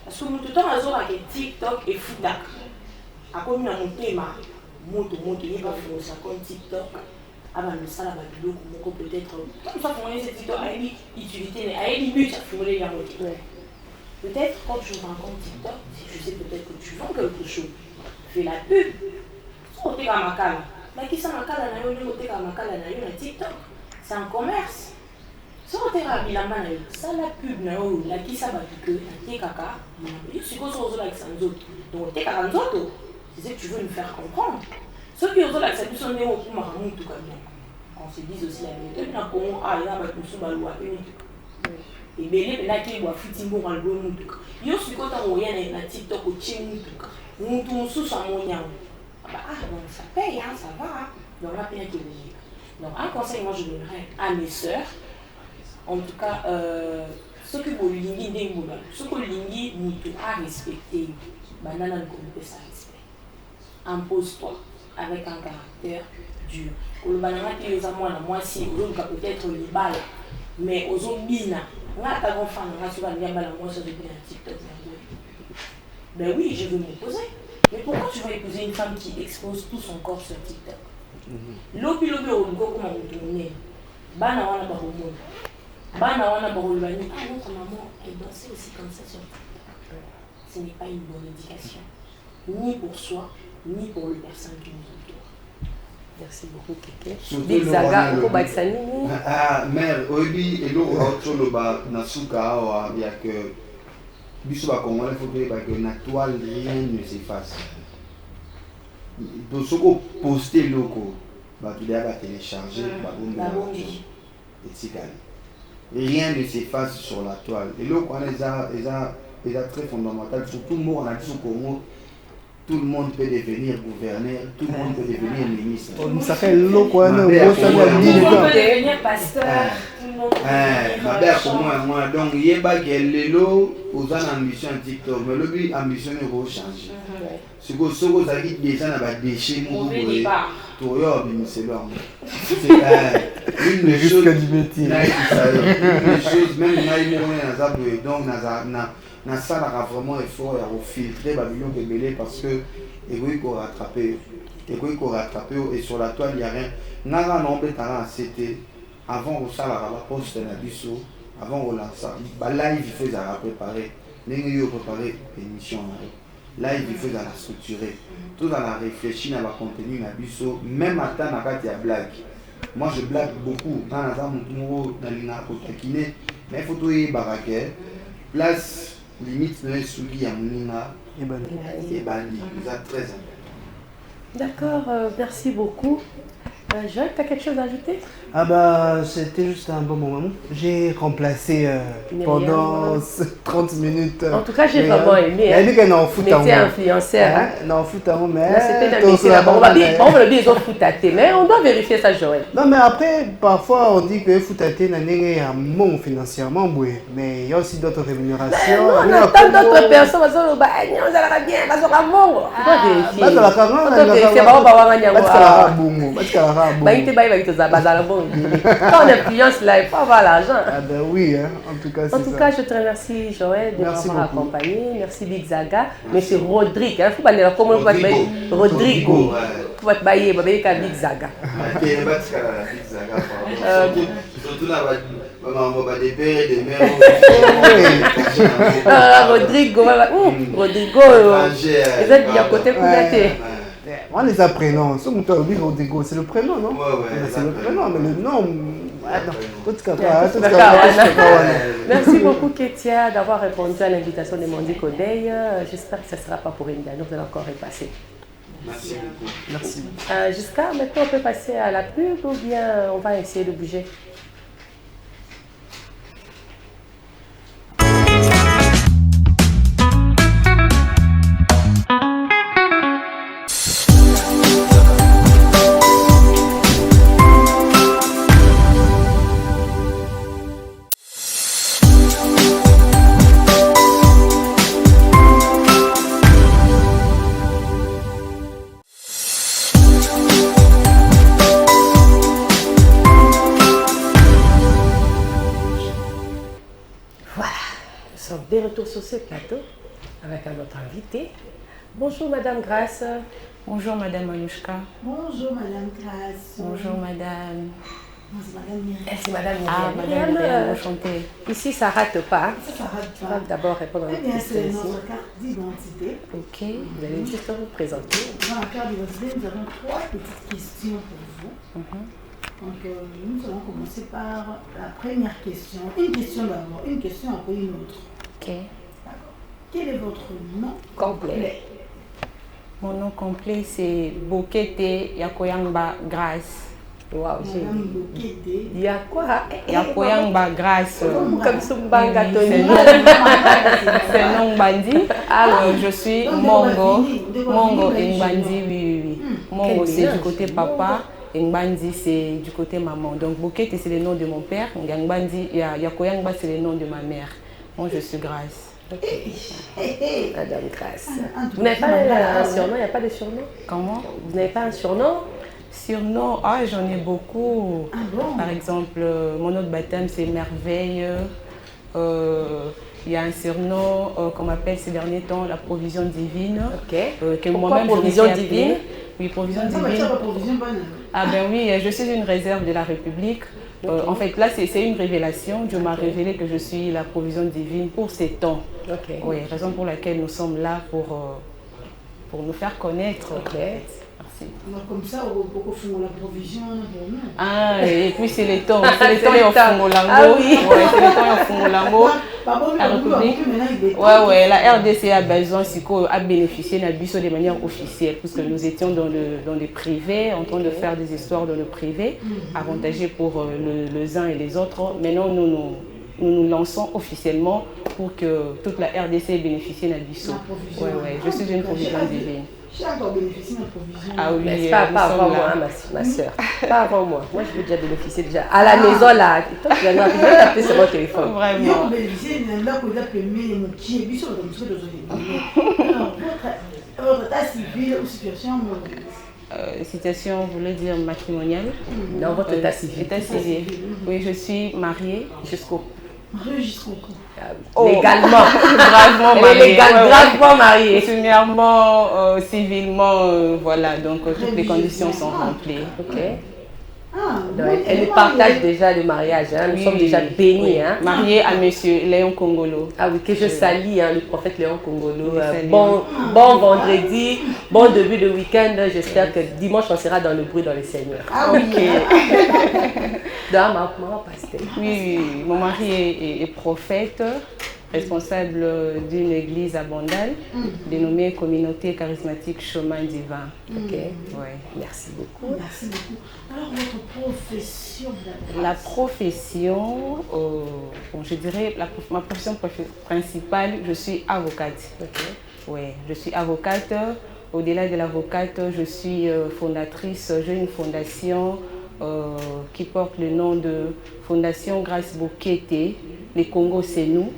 Parce que tout le temps, on a TikTok et Foutak. À quoi on a monté ma moto, il va faire ça comme TikTok. Avant le salaire, peut-être. Comme ça, pour ces TikTok, il y a une utilité, il y a une but à faire les motos. Peut-être quand tu ouvres un compte TikTok, si tu sais peut-être que tu vends quelque chose, fais la pub. Mais qui ça TikTok? C'est un commerce. Si on a bilamba ça la pub la qui ça va que kaka, je suppose aux like sanzo. Donc t'es c'est ce que tu veux nous faire comprendre. Ceux qui osent like ça sont néo pour maramu tout comme qu'on se dise aussi la vérité. On a comment ah il y a pas tout sur balou et belé na ki wa fitimbo kwa lbo mutuka yo sikota moyenne na TikTok au chez mutuka mutu sous sa monya donc ça paye hein, ça va donc là bien qu'il est donc un conseil moi je donnerais à mes sœurs en tout cas ce que vous lingi ndengula ce que lingi mutu à respecter banana comme ça respect impose-toi avec un caractère dur le banana qui les a moi si peut-être les balles mais aux autres bina là ta grand femme là souvent il y a mal moi sur le TikTok ben oui je veux m'opposer mais pourquoi tu vas épouser une femme qui expose tout son corps sur TikTok lobi au go comment on tourne bana wana ba homo bana wana ba holbani ah notre maman elle dansait aussi comme ça sur TikTok ce n'est pas une bonne éducation ni pour soi ni pour les personnes qui nous entourent. Merci beaucoup, Keke. Big Zaga, au Baksanini. Ah, mère, Obi, et l'eau, au bas, Nasuka, il y a que. Bissoua, comment il faut que la toile, rien ne s'efface. Donc, ce qu'on poste loco, tu dois télécharger, rien ne s'efface sur la toile. Et l'eau, quand ils ont très fondamental, surtout, nous, on a dit au Congo. Tout le monde peut devenir gouverneur, tout le monde peut devenir ministre. Ça fait l'eau quoi, tout le monde peut devenir pasteur. Ma mère pour moi, donc il y a pas que l'eau aux ambitions TikTok, mais l'objet ambition est changer. Ce que vous avez déjà dans les déchets, vous tout c'est long. C'est une chose du métier. Une chose même donc na ça a vraiment effort à filtrer Babylon que belé parce que il faut rattraper et sur la toile il y a rien n'a nombre talent c'était avant au ça la poste na biso avant au lancer live il faut à préparer n'engi préparer émission live il faut à la structurer tout dans la réfléchir dans le contenu na biso même à temps na kati ya blague moi je blague beaucoup dans la zone dans l'ina kotakine mais photo y baraque place limite de souki à Mounina et Bali, vous êtes très important. D'accord, merci beaucoup. Joël, tu as quelque chose à ajouter? Ah bah c'était juste un bon moment. J'ai remplacé pendant 30 minutes. En tout cas, j'ai vraiment aimé. Elle dit qu'elle en fout à moi. Influenceur. Non, fout à moi, mais. C'était un métier là-bas. On va le dire, ils ont fout à thé, mais on doit vérifier ça, Joël. Non, mais après, parfois on dit que fout à thé n'a pas bon financièrement, mais il y a aussi d'autres rémunérations. On attend d'autres personnes, on va bien, on va bien, on va bon. On doit vérifier. On doit vérifier, on va voir un quand on influence là, il faut avoir l'argent. Ah ben oui, hein. En tout cas, c'est ça. En tout cas, je te remercie, Joël, de m'avoir accompagné. Merci, Big Zaga. Monsieur Rodrigue, il faut pas dire comment on va te Rodrigo. Il faut te bailler, Big Zaga. Surtout là, on va des pères, des mères. Rodrigo, Rodrigo. Vous êtes bien côté Kouyaté. On les a prénoms. Rodrigo, c'est le prénom, non? C'est le prénom, mais le nom. Merci beaucoup, Ketia, d'avoir répondu à l'invitation de Mondi Kodey. J'espère que ce ne sera pas pour une dernière. Vous allez encore repasser. Merci beaucoup. Merci. Jusqu'à maintenant, on peut passer à la pub ou bien on va essayer de bouger? De retour sur ce plateau avec un autre invité. Bonjour Madame Grace. Bonjour Madame Anouchka. Bonjour Madame Grace. Bonjour Madame. Bonjour Madame Myriam. C'est Madame Myriam. Ah, Madame Myriam, enchantée. Ici, ça ne rate pas. Ça rate Tu pas. vas d'abord répondre à Eh notre bien, question c'est ici. notre carte d'identité. Ok, vous allez juste vous présenter. Dans la carte d'identité, nous avons 3 petites questions pour vous. Donc, nous allons commencer par la première question. Une question d'abord, une question après une autre. Ok. D'accord. Quel est votre nom Complet. Mon nom complet c'est Bokete Yakoyamba Grace. Waouh, j'ai Madame Bokete. il y a quoi? Yakoyangba Grâce. Comme Sumbanga Oui, Tony. c'est non Ngbandi. Je suis Donc, Mongo. des Mongo Wafini, et Ngbandi, oui. Mongo, Quel c'est mélange. du côté papa. Et Ngbandi, c'est du côté maman. Donc, Bokete, c'est le nom de mon père. Ngbandi, Yakoyangba, c'est le nom de ma mère. Moi, je suis Grâce. Madame Grâce. En tout Vous n'avez cas, pas madame, un surnom? Il n'y a pas de surnom? Comment? Vous n'avez pas un surnom? Surnom, j'en ai beaucoup. Ah bon? Par exemple, mon autre baptême, c'est Merveille. Il y a un surnom qu'on m'appelle ces derniers temps la provision divine. Ok. Que Pourquoi moi-même, je me provision suis appelée. divine? Oui, provision Ça va, divine. ça va, provision bonne. Ah ben oui, je suis une réserve de la République. En fait, là, c'est une révélation. Dieu m'a révélé que je suis la provision divine pour ces temps. Ok. Oui, raison pour laquelle nous sommes là pour nous faire connaître. Ok. Merci. Alors, comme ça, on peut faire la provision pour nous. Ah, et puis c'est les temps. C'est les C'est temps les et au temps. Fongolango. Ah oui. Ouais, c'est les temps et au Fongolango. La République. Ouais, la RDC a besoin à bénéficier de Bisso de manière officielle, puisque nous étions dans le privé, en train de faire des histoires dans le privé, avantagés pour les uns et les autres. Maintenant, nous lançons officiellement pour que toute la RDC bénéficie de Bisso. Ouais, je suis une provision divine. J'ai encore bénéficié de la provision. Ah oui, Mais c'est pas nous avant sommes moi, là. hein, ma soeur. Pas avant moi. Moi, je veux déjà bénéficier déjà. À la maison, là. Toi, tu vas t'appeler sur mon téléphone. Ils Vraiment. ont bénéficié de la premier mon qui est biso dans ce que je alors, votre état civil ou situation Situation, vous voulez dire matrimoniale? Dans votre état civil. État civil. Oui, je suis mariée. Jusqu'au. marié jusqu'au cou. Ah oui. Oh. Légalement. Gravement Elle est mariée. gravement mariée. Coutumièrement, civilement, voilà, donc toutes les conditions sont remplies. Ok. Ah, Donc, elle nous partage déjà le mariage. Hein. Nous Oui, sommes déjà bénis. oui. Hein. Mariée à monsieur Léon Kongolo. Ah oui, que je salue hein, le prophète Léon Kongolo. Je salue. Bon vendredi, bon début de week-end. J'espère que dimanche on sera dans le bruit dans le Seigneur. ah oui. Dans ma pasteur. Oui, mon mari est prophète, responsable d'une église à Bandal, dénommée Communauté charismatique Chemin Divin. Ok. Ouais. Merci beaucoup. Merci beaucoup. Alors, votre profession La profession, bon, je dirais, ma profession principale, je suis avocate. Ok. Ouais, je suis avocate. Au-delà de l'avocate, je suis fondatrice. J'ai une fondation qui porte le nom de Fondation Grâce Bokete. Les Congo, c'est nous.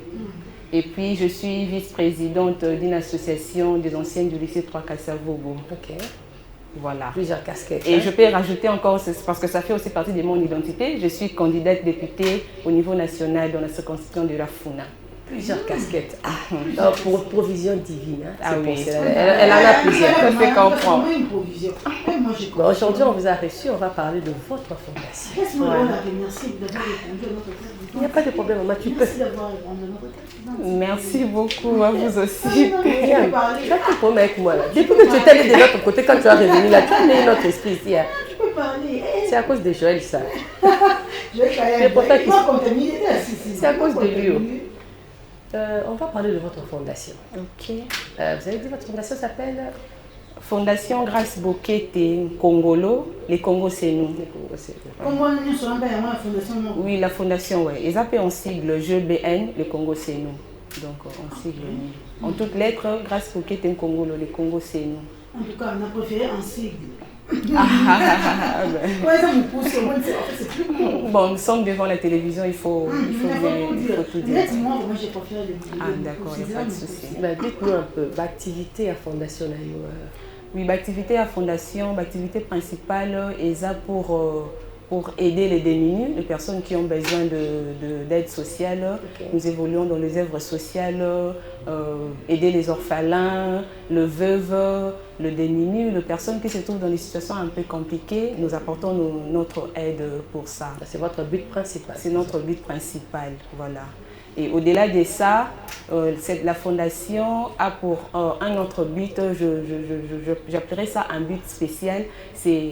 Et puis, je suis vice-présidente d'une association des anciennes du lycée 3 Kassavogo. Ok. Voilà. Plusieurs casquettes. Et hein. je peux rajouter encore, parce que ça fait aussi partie de mon identité, je suis candidate députée au niveau national dans la circonscription de la Funa. Plusieurs casquettes. Ah, non, pour provision divine. Hein. Ah C'est pour oui. cela. Elle en a plusieurs. Ça fait comprendre. une provision. Moi, j'ai Bon, aujourd'hui, on vous a reçu. On va parler de votre fondation. Laisse-moi la remercier d'avoir répondu à notre question. Il n'y a pas de problème, maman. Tu peux. Merci d'avoir répondu à notre question. Merci beaucoup à vous aussi. Viens, tu as tout problème avec moi là. Depuis que tu étais allé de l'autre côté, quand tu es revenu là, tu as mis notre esprit ici. Hein. Je peux parler. C'est à cause de Joël, ça. Je vais parler. C'est pour ça qu'il- Il m'a contaminé. C'est à cause de lui. On va parler de votre fondation. Ok. Vous avez dit votre fondation s'appelle Fondation Grâce Bokete Congolo. Les Congos, c'est nous. Comment nous sommes pas la fondation? Oui, la fondation, oui. Ils appellent en sigle GBN, les Congos, c'est nous. Donc, en sigle, en toutes lettres, Grâce Bokete Congolo, les Congos, c'est nous. En tout cas, on a préféré un sigle. Ben. Ouais, ça me pousse. En fait, c'est plus court. Bon, nous sommes devant la télévision, il faut tout dire. Honnêtement, moi, j'ai préféré les Ah, d'accord, il n'y a pas de souci. Ben, dites-nous un peu, l'activité à Fondation Nayo. Oui, l'activité à fondation, l'activité principale est là pour aider les démunis, les personnes qui ont besoin d'aide sociale. Ok. Nous évoluons dans les œuvres sociales, aider les orphelins, le veuve, le démuni, les personnes qui se trouvent dans des situations un peu compliquées. Nous apportons notre aide pour ça. C'est votre but principal. C'est notre but principal, voilà. Et au-delà de ça, la fondation a pour un autre but, j'appellerais ça un but spécial, c'est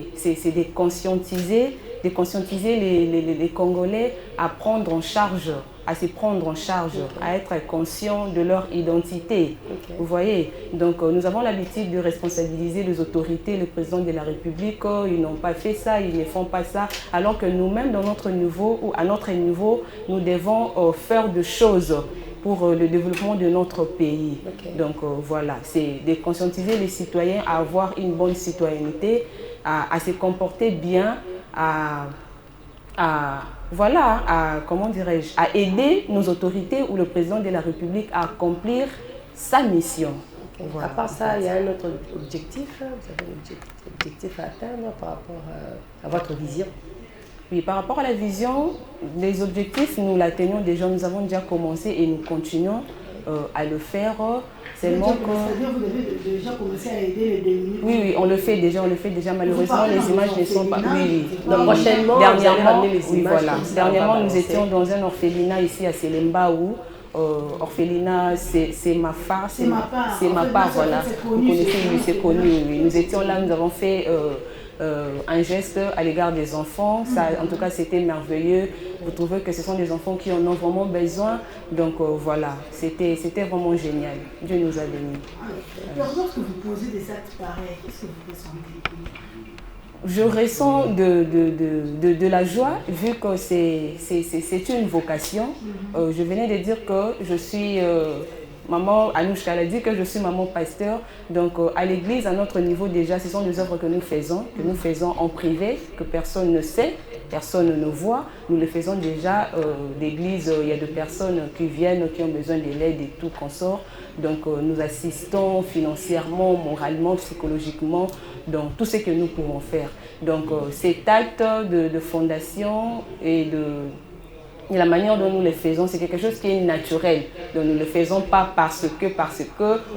de conscientiser les Congolais à prendre en charge à se prendre en charge, à être conscients de leur identité. Vous voyez, donc nous avons l'habitude de responsabiliser les autorités, le président de la République, ils n'ont pas fait ça, ils ne font pas ça, alors que nous-mêmes, dans notre niveau ou à notre niveau, nous devons faire des choses pour le développement de notre pays. Donc voilà, c'est de conscientiser les citoyens à avoir une bonne citoyenneté, à se comporter bien, comment dirais-je, à aider nos autorités ou le président de la République à accomplir sa mission. Voilà. À part ça, il y a un autre objectif, vous avez un objectif à atteindre par rapport à votre vision? Oui, par rapport à la vision, les objectifs, nous l'atteignons déjà, nous avons déjà commencé et nous continuons à le faire. Seulement que... C'est-à-dire que vous avez déjà commencé à aider les démunis? Oui, on le fait déjà. Malheureusement, les images ne sont pas... Oui. Donc, prochainement, dernièrement, nous étions dans un orphelinat ici à Selembaou. Orphelinat, c'est ma part, voilà. Vous connaissez, c'est connu, oui. Nous étions là, nous avons fait un geste à l'égard des enfants. Ça, en tout cas, c'était merveilleux. Vous trouvez que ce sont des enfants qui en ont vraiment besoin. Donc voilà, c'était vraiment génial. Dieu nous a bénis. Lorsque vous posez des actes pareils, qu'est-ce que vous ressentez? Je ressens de la joie, vu que c'est une vocation. Je venais de dire que je suis... Maman Anouchka a dit que je suis maman pasteur. Donc à l'église, à notre niveau déjà, ce sont des œuvres que nous faisons en privé, que personne ne sait, personne ne voit. Nous le faisons déjà l'église, il y a des personnes qui viennent, qui ont besoin de l'aide et tout qu'on sort. Donc nous assistons financièrement, moralement, psychologiquement, dans tout ce que nous pouvons faire. Donc cet acte de fondation et la manière dont nous le faisons, c'est quelque chose qui est naturel. Donc nous ne le faisons pas parce que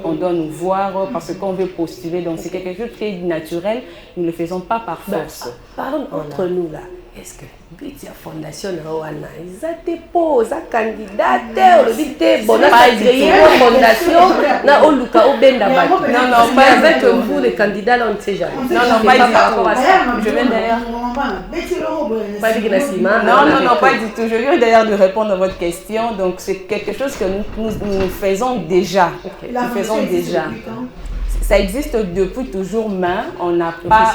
on doit nous voir, parce qu'on veut postuler. Donc c'est quelque chose qui est naturel. Nous ne le faisons pas par force. Parlons entre nous là. Est-ce que la fondation Rowana, ils ont déposé un candidat, on a créé une fondation, non, pas avec vous, les candidats, on ne sait jamais. Non, pas du tout. Je viens d'ailleurs. Non, pas du tout. Je viens d'ailleurs de répondre à votre question. Donc c'est quelque chose que nous faisons déjà. Nous faisons déjà. Ça existe depuis toujours, mais on n'a pas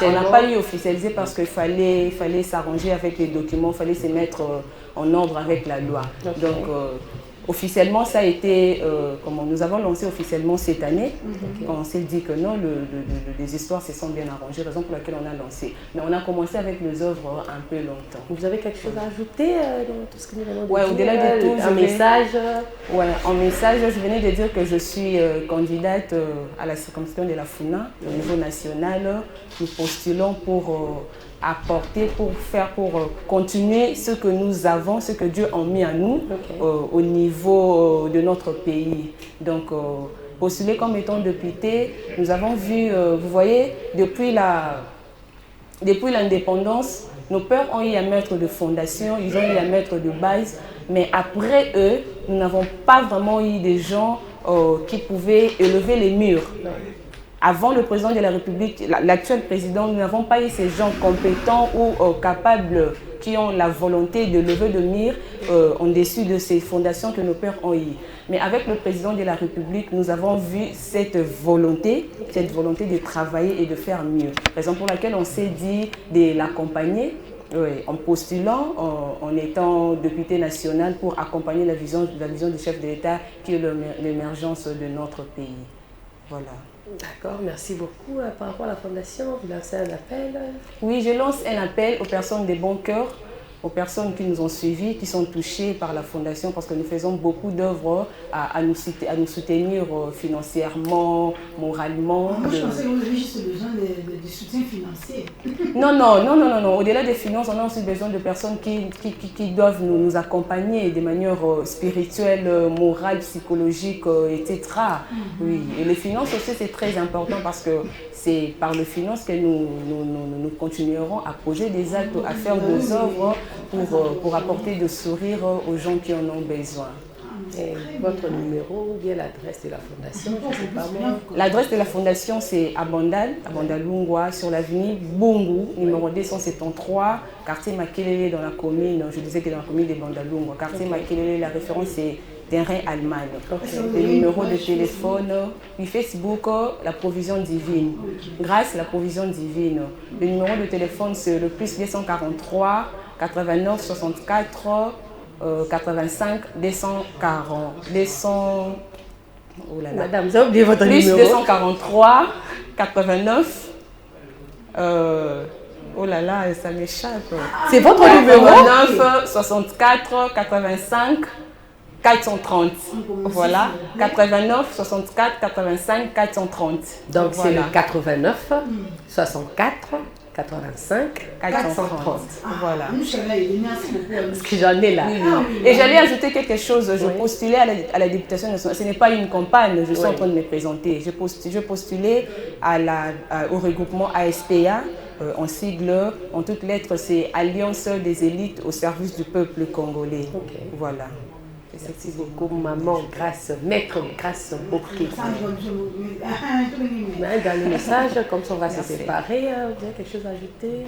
eu officialisé parce qu'il fallait s'arranger avec les documents, il fallait se mettre en ordre avec la loi. Okay. Donc, officiellement, ça a été, nous avons lancé officiellement cette année. Okay. On s'est dit que non, les histoires se sont bien arrangées, raison pour laquelle on a lancé. Mais on a commencé avec les œuvres un peu longtemps. Vous avez quelque chose à ajouter dans tout ce que nous venons de dire? Oui, au-delà de tout, un message. Oui, en message, je venais de dire que je suis candidate à la circonscription de la Funa, au niveau national. Nous postulons pour apporter, pour continuer ce que nous avons, ce que Dieu a mis à nous au niveau de notre pays. Donc, postuler comme étant député, nous avons vu, vous voyez, depuis l'indépendance, nos pères ont eu à mettre de fondation, ils ont eu à mettre de base, mais après eux, nous n'avons pas vraiment eu des gens qui pouvaient élever les murs. Avant le président de la République, l'actuel président, nous n'avons pas eu ces gens compétents ou capables qui ont la volonté de lever de mire en dessus de ces fondations que nos pères ont eues. Mais avec le président de la République, nous avons vu cette volonté de travailler et de faire mieux. Raison pour laquelle on s'est dit de l'accompagner. En postulant, en étant député national pour accompagner la vision du chef de l'État qui est l'émergence de notre pays. Voilà. D'accord, merci beaucoup. Par rapport à la fondation, vous lancez un appel? Oui, je lance un appel aux personnes de bon cœur, aux personnes qui nous ont suivis, qui sont touchées par la fondation, parce que nous faisons beaucoup d'œuvres à nous soutenir financièrement, moralement. Moi, je pensais que vous avez juste besoin de soutien financier. Non. Au-delà des finances, on a aussi besoin de personnes qui doivent nous accompagner de manière spirituelle, morale, psychologique, etc. Oui. Et les finances aussi, c'est très important parce que c'est par les finances que nous continuerons à poser des actes, à faire des œuvres pour apporter des sourires aux gens qui en ont besoin. Et votre numéro ou bien l'adresse de la fondation, je ne sais pas moi. L'adresse de la fondation, c'est à Bandalungwa, sur l'avenue Bungu, numéro 273, quartier Makelele dans la commune, je disais que dans la commune de Bandalungwa. Quartier Makelele, la référence c'est terrain Allemagne. Le numéro de téléphone, puis Facebook, la provision divine. Grâce à la provision divine. Le numéro de téléphone, c'est le plus 243 89 64 85 240 200. Oh là là. Madame, vous avez oublié votre plus numéro. 243 89. Oh là là, ça m'échappe. C'est votre numéro. 89 64 85 430. Voilà. 89 64 85 430. Donc c'est voilà. le 89 64 85 430. Voilà. Parce que j'en ai là. Oui, oui. Et j'allais ajouter quelque chose. Je postulais à la députation nationale. Ce n'est pas une campagne, je suis en train de me présenter. Je postulais au regroupement ASPA, en sigle, en toutes lettres, c'est Alliance des élites au service du peuple congolais. Okay. Voilà. Merci beaucoup, maman, grâce, maître, grâce beaucoup. Dans le message, comme ça on va se séparer, vous avez quelque chose à ajouter?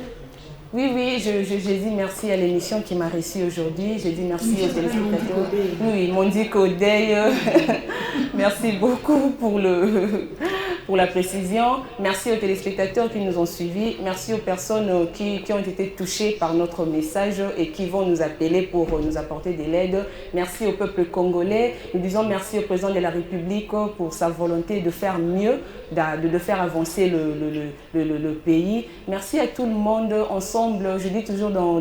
Oui, oui, j'ai dit merci à l'émission qui m'a reçu aujourd'hui. J'ai dit merci aux téléspectateurs. Oui, Mondi Kodey. Merci beaucoup pour la précision. Merci aux téléspectateurs qui nous ont suivis. Merci aux personnes qui ont été touchées par notre message et qui vont nous appeler pour nous apporter de l'aide. Merci au peuple congolais. Nous disons merci au président de la République pour sa volonté de faire mieux, de faire avancer le pays. Merci à tout le monde. Ensemble, je dis toujours dans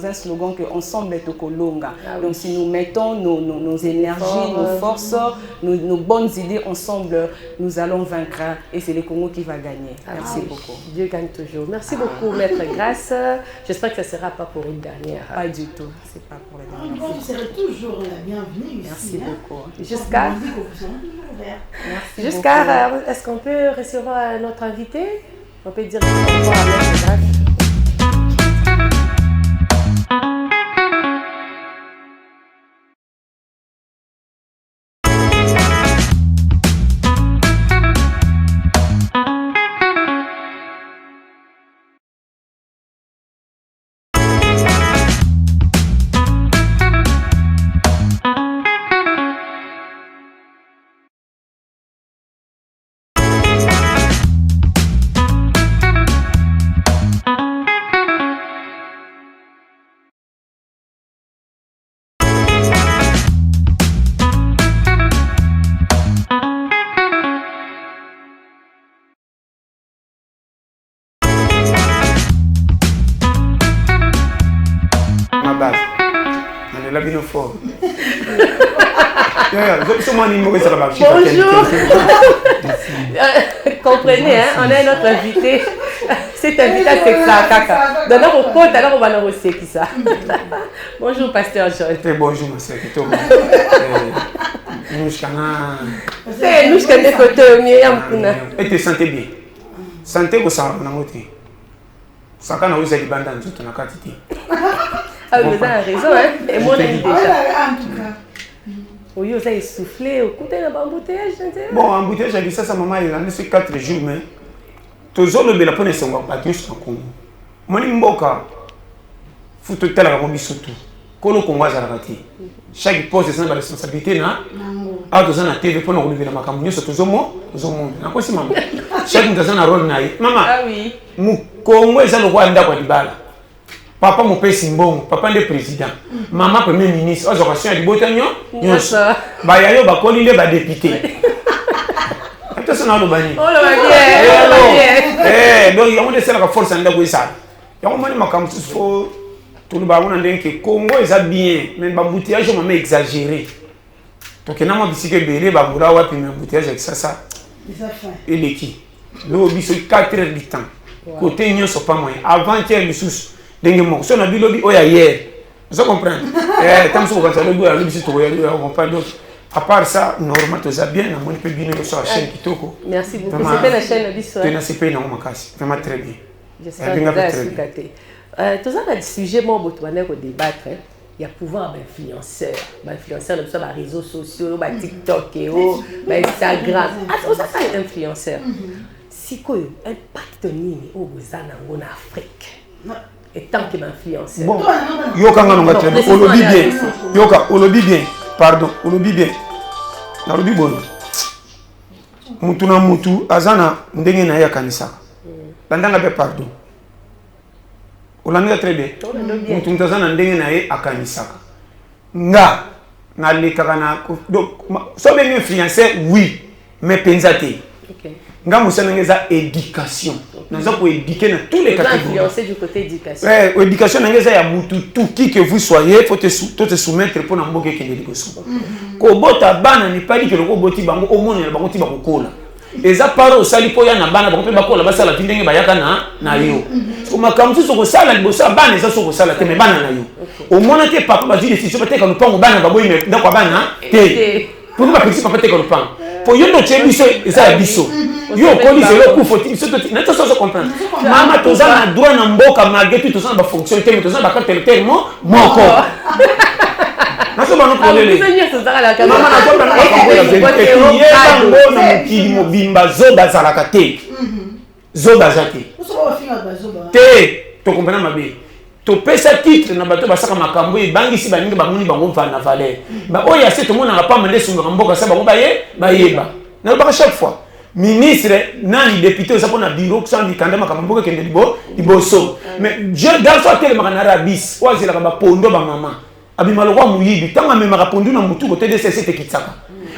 un slogan que ensemble est au Kolonga. Donc si nous mettons nos énergies, nos forces, nos bonnes idées ensemble, nous allons vaincre et c'est le Congo qui va gagner. Merci beaucoup. Dieu gagne toujours. Merci beaucoup, Maître Grâce. J'espère que ce ne sera pas pour une dernière. Pas du tout. C'est pas pour la dernière. Vous serez toujours la bienvenue. Merci beaucoup. Jusqu'à est-ce qu'on peut recevoir notre invité? On peut dire au revoir à Maître Grâce. Bonjour. Comprenez, hein, on a notre invité. Cet invité, c'est ça, caca. D'abord, on compte, alors on va le recevoir qui ça. Bonjour, pasteur John. Bonjour, ma sœur. Nous et te sentez bien. Sentez que ça va monter. Ça quand vous avez bandé en tout, on a quantité. Ah, vous avez raison, hein? Et moi, on a dit déjà. Oui, vous avez soufflé au côté d'un embouteillage. Bon, embouteillage, j'ai dit ça, maman, il a laissé 4 jours, mais tous les autres, la première fois, on va pas tous en Congo. Moi, je suis faut te tel à la surtout. Quand le Congo a raté, chaque poste a la responsabilité. Ah, tu as la TV pour nous relever la macamonie, c'est tout le monde. Pourquoi c'est maman? Chaque nous a un rôle naïf. Maman, le Congo est le Rwanda pour Dibala. Papa mon père Simbongo, papa le président, maman premier ministre, aux occasions du Botanio, bah yayo bah colline bah député. Attention à l'obani. Oh le bien. Donc il y a une seule force en dehors ça. Il y a un moment macam faut tout le baron en que Congo est bien, mais l'embouteillage on m'a exagéré. Donc na moi bisike belé bah boula wa puis l'embouteillage avec ça. Et les qui? Le biso 4 heures du temps. Côté nyon sont pas moyen. Avant-hier le sous dengue si on a vu lobby hier, vous comprenez? Tant que vous avez le lobby, à part ça, normalement, tout ça bien, on peut bien sur la chaîne Kitoko. Merci beaucoup. C'était la chaîne Bissou. Tu n'as pas payé, non, vraiment très bien. J'espère que vous avez suivi. Tout ça, le sujet, moi, je vais débattre. il y a pouvoir d'influenceurs. Influenceurs, de ça, réseaux sociaux, TikTok, Instagram. Ah, ça, c'est un influenceur. Si quoi, impact nini au Bozana en Afrique. Et tant qu'il m'influenceur. Bon, yoka ngano très bien. Olobi bien. Yoka, olobi bien. Pardon, olobi bien. Na olobi bon. Mutu na mutu azana ndenge na ya kanisa. Bandanga be pardon. Olanga très bien. Mutu mtazana ndenge na ye akanisaka. Nga na lekaka na donc so be influencer oui, mais pensate. OK. Nga musana ngeza éducation. Nous avons éduqué dans tous les catégories. Influencer du côté éducation. Éducation ngeza ya mutu tout qui que vous soyez, faut te soumettre pour na mboke ke l'éducation. Ko bota bana ni pas dit que le boti bango au monde na bango ti bakokola. Eza paro sali po ya na bana bango pe bakola basala vindenge bayaka na yo. Ko makamzu so ko sala libosa bana eza so ko sala te me bana na yo. Au monde te papa bazili si so peut-être que nous bana baboyi me ndako bana te. Pour nous pas penser papa te ko pan. Pour yo no chebiso eza biso. Yo koli zelo ku foti biso to na to so comprendre. Mama toza na droit na mboka malgré tout toza ba fonction te toza ba carte électorale moko. Naso bano polele. Mama na to na ko ya vérité. Yeba ngona mukili mobimba zoba zalaka te. Zoba zate. Te to comprendre mabe. To pesa titre na bato basaka makambo e bangisi baninga bamuni bango mfa na valeur. Ba oya se to mona pa mande sunga mboka sa bango bayeba. Na ba chaque fois ministre nani député ça pour na bureau sans dikanda makambo ke kende liboso. Mais je dans so tele makana rabis wazela ka ba pondo ba mama. Abima lokwa muyibi tanga me makapondo na mutu côté de CCT kitsaka.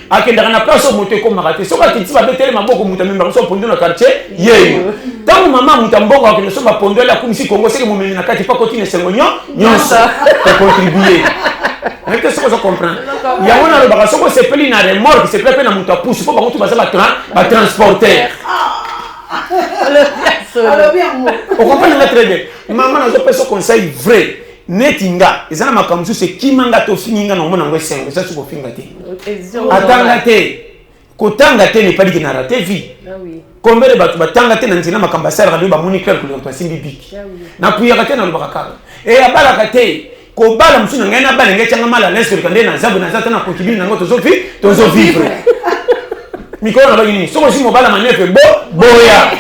Akenda na place moto ko makate so ka kitsi ba betele maboko mutu memba so pondo na quartier yeyo. Tant maman mutambongo akende so ba pondo la kumisi Congo c'est que mo mena kati pa continue sengonyo nyonso pour contribuer. Mais qu'est-ce que ça comprend? Il y a un album qui s'appelle une remorque, qui s'appelle un moto pousse, faut pas qu'on tout passe à transporter. On comprend très bien. Maman n'a pas ce conseil vrai. Netinga, et ça m'a comme ça c'est qui manga to fininga no mona ngwe ça se ko fingate. Atangate. Kotangate n'est pas dit qu'il n'a raté vie. Ah oui. Combien de batu batangate na nzina makamba sala radio ba moniker ko to simbi biki. Na puyaka na lubaka. Et abalakate ko bala musuna ngena bala ngechanga mala leso kande na zabu na zata na kokibini na ngoto tozo vivre. Mikolo na bagini soko si mobala manefe boya.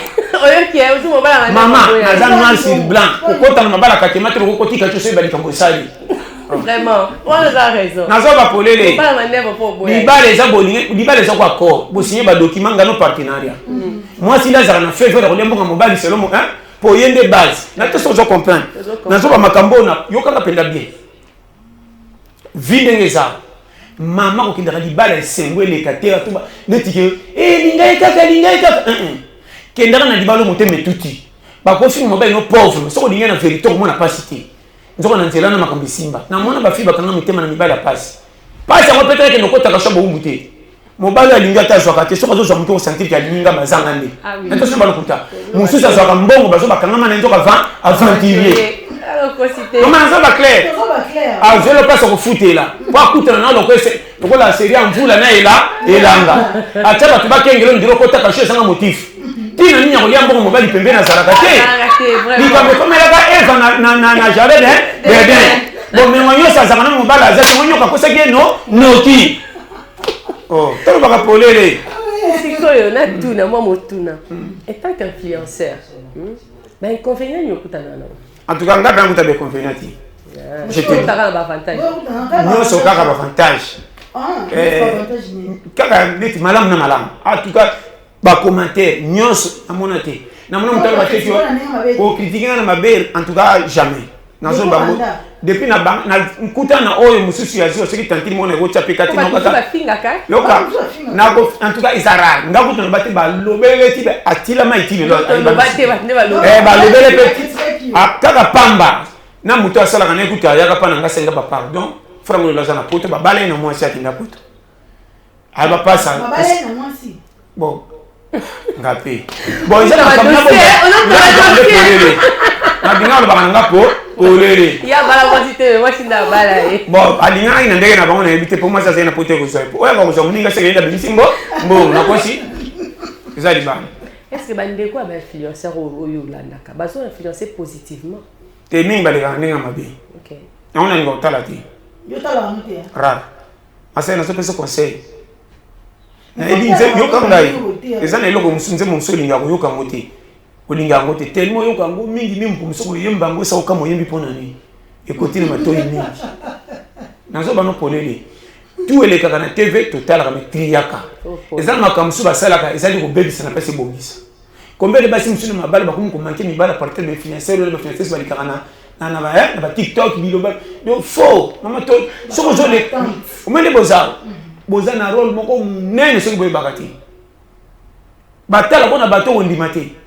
Oyo ki usi mobala manefe. Mama na za noir sur blanc ko kota na mabala kakemate ko kotika chose bali kambo sali. Vraiment, on a raison. Nazo ba polele. Mobala manefe po boya. Libale za bolinge, libale za kwa ko, bo signer ba document ngano partenariat. Moi si là za na fait faire le mbonga mobali selon hein pour yende base. Na to so comprendre. Nazo ba makambo na yokanga penda bien. Vinde ngeza. Mama ko kindara libala sengwe le katera to ba netike lingai kaka. Kendara na libalo moteme tuti. Ba ko fi mobile no pauvre, so ko linga na vérité ko mona pas cité. Nzoko na nzela na makambo simba. Na mona ba fi ba kana mitema na mibala passe. Passe ngo peut-être que nokota ka shabo umute. Mobile alinga ta zwa kate so ko zo mko sentir ka linga mazanga ndi. Na to so ba lokuta. Mususa zwa ka mbongo ba zo ba kana na nzoka aventurier. Comment ça va clair? Ah, je le passe au foot là. Pas coûter na lo ko la série en vula na elanga. Acha ba tuba kengelo ndiro ko ta kashe sanga motif. Tina ninya ko liambo ko mobali pembe na zaraka te. Ni kambe komela ka eva na jardin bébé. Bon mais moi yo ça zakana mobali aza ko nyoka ko seke no ki. Oh, to ba ka polele. Sikoyo na tuna moi motuna. Étant qu'influenceur. Ben inconvénient yokutana na. En tout cas, on a bien des convénients. Je te dis. Nous sommes à avantage. Kaka neti malam na malam. En tout cas, ba commentaire nyos na monate. Na mona mutala bateki ko critiquer na maber en tout cas jamais. Na zo bango. Depuis na bank na nkuta na oyo mususu ya zio seki tantini mona go chape kati na kaka. Loka. Na go en tout cas isara. Ngaku to bate ba lobele ti atila mai ti lo. Ba lobele petit. Akaka pamba na muto asala kana ekuta yaka pana ngasenga ba pardon frango la zana poto ba bale na mwasi atinda poto aba pasa ba bale na mwasi bon ngapi bon zana makamna bo na bingalo ba nganga po olele ya bala kwatite mwasi na bala bon alinga ina ndege na bango na ebite po mwasi zana poto ko sai oya ba ko muninga sengenda bisimbo bon na kosi zali ba. Est-ce que bande quoi ba influenceur au Yolanda ka bazo influencer positivement? Te minga le nga mabe. OK. On a ngo talati. rare. Asa na sopesa conseil. Na elinze yoka ngai. Eza na eloko musunze monso linga ko yoka ngote. Olinga ngote tellement yoka ngo mingi ni mpumiso ko yemba ngo sa okamo yembi pona ni. Ekotine matoyi mingi. Nazo bano polele. Tout ele kaka na TV total ka metriaka. Eza makamsu basalaka eza li ko bebisa na pese bongisa. Combien de basi musuna mabala ba ko manquer mi bala partir de financier le financier ba likana na ba TikTok biloba. Donc faux. Mama to soko zo le. Omende boza. Boza na rôle moko nene soko boy bakati. Batala bona bato ondimate.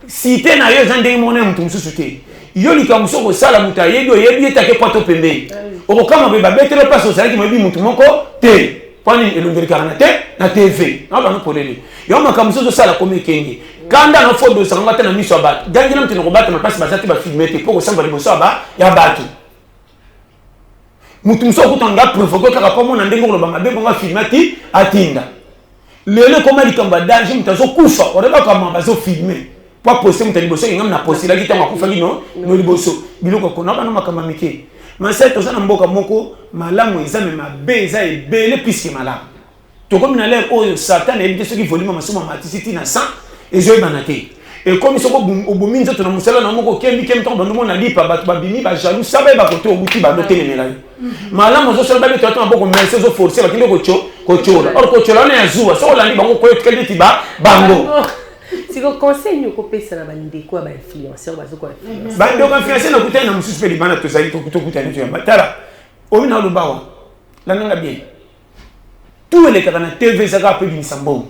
Cité na yo zande mona mutu mususu te. Yo likamuso ko sala muta yebi yebi etake pato pembe. Okokama be babetelo paso sala ki mobi mutu moko te. Kwani elongerika na te na TV. Na ba no polele. Yo makamuso zo sala comme kenge. Kanda na fodo sanga tena miso abat. Gangina mteno ko bata na pasi bazati ba filmer te poko samba liboso aba ya batu. Mutu muso kutanga provoquer kaka pa mona ndengo lo banga bebo nga filmati atinda. Lele koma likamba danger mutazo kufa. Oreba kama bazo filmer. Pour poster mon liboso ngam na poster la kita makufa lino no liboso biloko ko na bana makamba mike mais to sana mboka moko malamu ezame mabe eza ebele puisque malamu to comme na l'air oyo satan elite soki volume masomo matisiti na 100 ezo banate et comme soko obumi nzoto na musala na moko kembi to bandumo na lipa batu babimi ba jaloux sabe ba koto obuti ba note nemela malamu zo sala ba beto to maboko mais zo forcer ba kinde ko chola or ko chola na yazua so landi bango ko etkeli tiba bango. Si vous conseillez nous couper ça na balinde quoi ba influenceur ba zo quoi ba ndo ka influencer na kutana mususu pe libana to zali to kutana to yamba omi na lubawa la nanga bien tout les kana TV zaka pe binsambo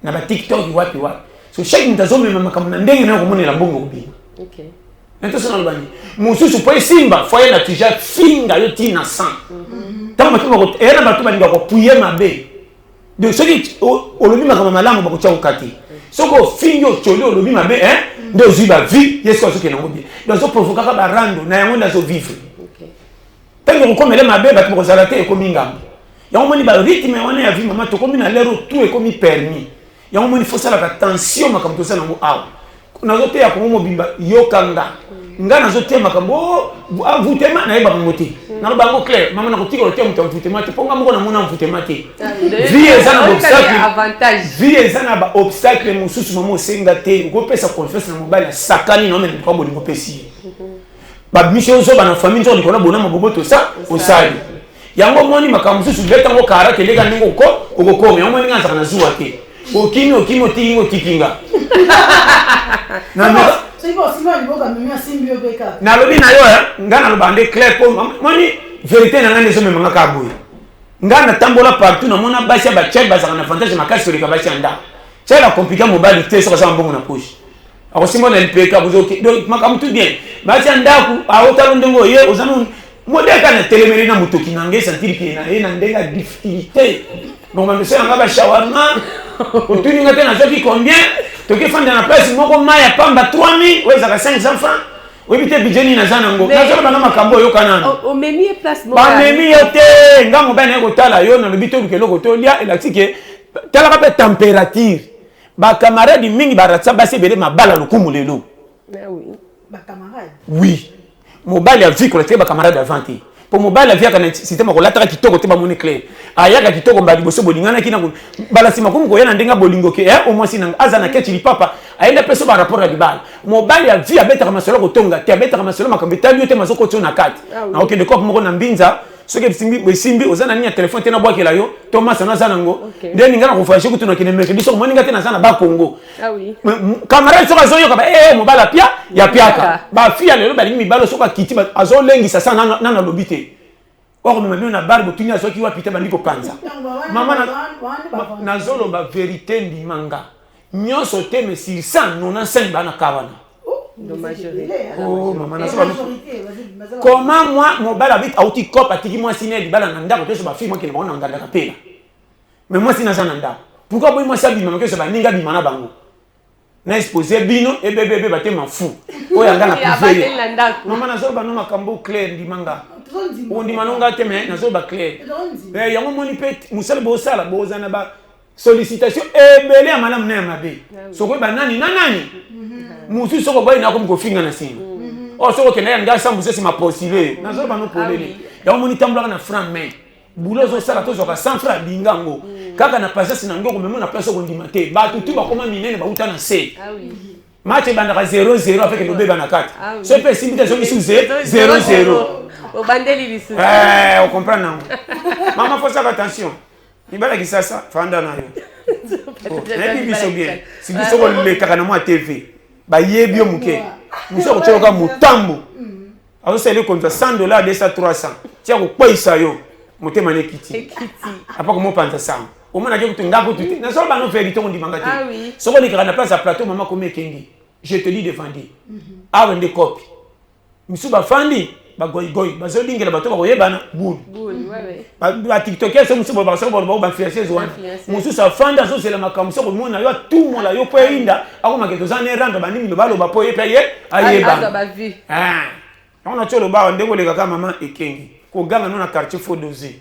na ba TikTok wapi so chaque mtazo mema makamna ndenge na kumone la bongo kubi OK nto sana lubani mususu po simba foye na tija finga yo tina 100 tama tuma ko era ba tuba ndako puye mabe de ceux olobi makama malamu ba ko cha ukati soko fingo chole olobi mabe ndo ziba vie yeso soki na ngobi donc so provoquer ka barando na yango ndazo vivre OK tango ko mele mabe ba ko zala te ko mingambo yango moni ba rythme wana ya vie mama to komi na lero tout est comme permis yango moni faut ça la attention makambo to sana ngo awa nazo te ya ko mo bimba yokanga ngana zo te makambo avutema na eba ngoti na bango clair mama na ko tiko te mutu avutema te ponga moko na mona avutema te vie ezana obstacle avantage vie ezana ba obstacle mususu mama osenga te ko pesa confiance na mobile sakani no men ko bolingo pesi ba mission zo bana famille zo likona bona mabobo to sa osali yango moni makambo mususu beta ngo kara ke lega ningo ko yango moni nganza na zuwa te okimo tingo tikinga na na lobi na yo ngana lobande clair ko moni vérité na ngane zo memanga ka boye ngana tambola partout na mona basi ba chat bazaka na avantage makasi sur ka basi anda cela compliqué mobile te so ka mbongo na poche ako simona LPK buzoki donc makambo tout bien basi anda ku awotalo ndongo ye ozanu modeka na telemeri na mutoki nange sentir que na ndenga difficulté donc on sait ngaba shawarma otuni ngate na zoki combien toki fanda na place moko maya pamba 3000 weza ka 500 francs webite bijeni na zana ngo na zoba na makambo yo kanana o memi place mo ba memi yote ngamo bana ko tala yo na lobito ke loko to lia elatike tala ka température ba camarade mingi baratsa basi bele mabala lokumu lelo oui ba camarade oui mobile ya vie ko ba camarade avanti pour mobile via kana système ko lataka kitoko te ba moni clair ayaka kitoko mbali boso bolingana kina bala sima ko yana ndenga bolingo ke au moins sina azana ketchi papa aenda peso ba rapport ya bibala mobile ya via beta kama solo ko tonga te beta kama solo makambeta yo te mazoko tona kati na okende ko moko na mbinza soki simbi ozana ni ya telefone te na bwakela yo Thomas na zana ngo ndeni ngana ko fashi kutuna kine mercredi so moni ngate na zana ba Congo ah oui camarade so kazo yo ka ba mobile pia ya piaka ba fia lelo ba lingi balo so ka kiti ba azo lengi sasa na lobite or meme na barbo tunya so ki wa pita ba ndiko panza mama na zolo ba vérité ndi manga nyoso te me 695 bana kawana oh maman na soba comment moi mon bal habite a outil cop atiki moi siné di bala nanda ko to ba fi moi ke ba nganda ka pela mais moi sina nanda pourquoi boy moi sabi maman ke so ba ninga bi mana bango na exposer bino e bebe ba te mafu o yanga na privé maman na soba no makambo clair di manga on di manonga te mais na soba clair yango moni pet musala bo sala bo zana ba sollicitation ebele amala mna mabe soko ba nani musu soko boy na ko finga na sima Oh, ce que n'a pas c'est ma postulé. N'a pas nous polélé. Ya moni tambla na franc mais. Boulot zo sala to zo ka 100 francs bingango. Kaka na pasa sinango ko même na place ko ndimate. Ba tutu ba koma minene ba uta na C. Ah oui. Match bandaka 0-0 avec le bébé na 4. Ce peut simple zo sous 0-0. Au bandeli lisu. On comprend non. Maman faut faire attention. Ibala ki sasa fanda na yo. Et puis biso bien. Si biso ko le kaka na moi TV. Ba yebio muke. Muso ko tsoka mutambo. Alors c'est le contre $100 200 300. Tia ko poisa yo. Motema ne kiti. Apa ko mo panza ça. Au moins, on na so ba no vérité on dit mangate. Ah oui. So ko ni kana place à plateau maman comme kengi. Je te dis défendre. Ah wende copie. Misu ba fandi ba goy ba zo dingela bato ba koyebana boule. Boule, ouais. Ba TikToker so musu ba so ba influencer zo wana. Musu sa fanda so c'est la makambo so ko mona yo tout mon la yo ko inda ako maketo za ne randa ba nimi lo ba lo ba po ye paye ayeba. Ah ba vu. Ah. On a tolo ba ndeko le kaka maman ekengi. Ko ganga no na quartier faux dosé.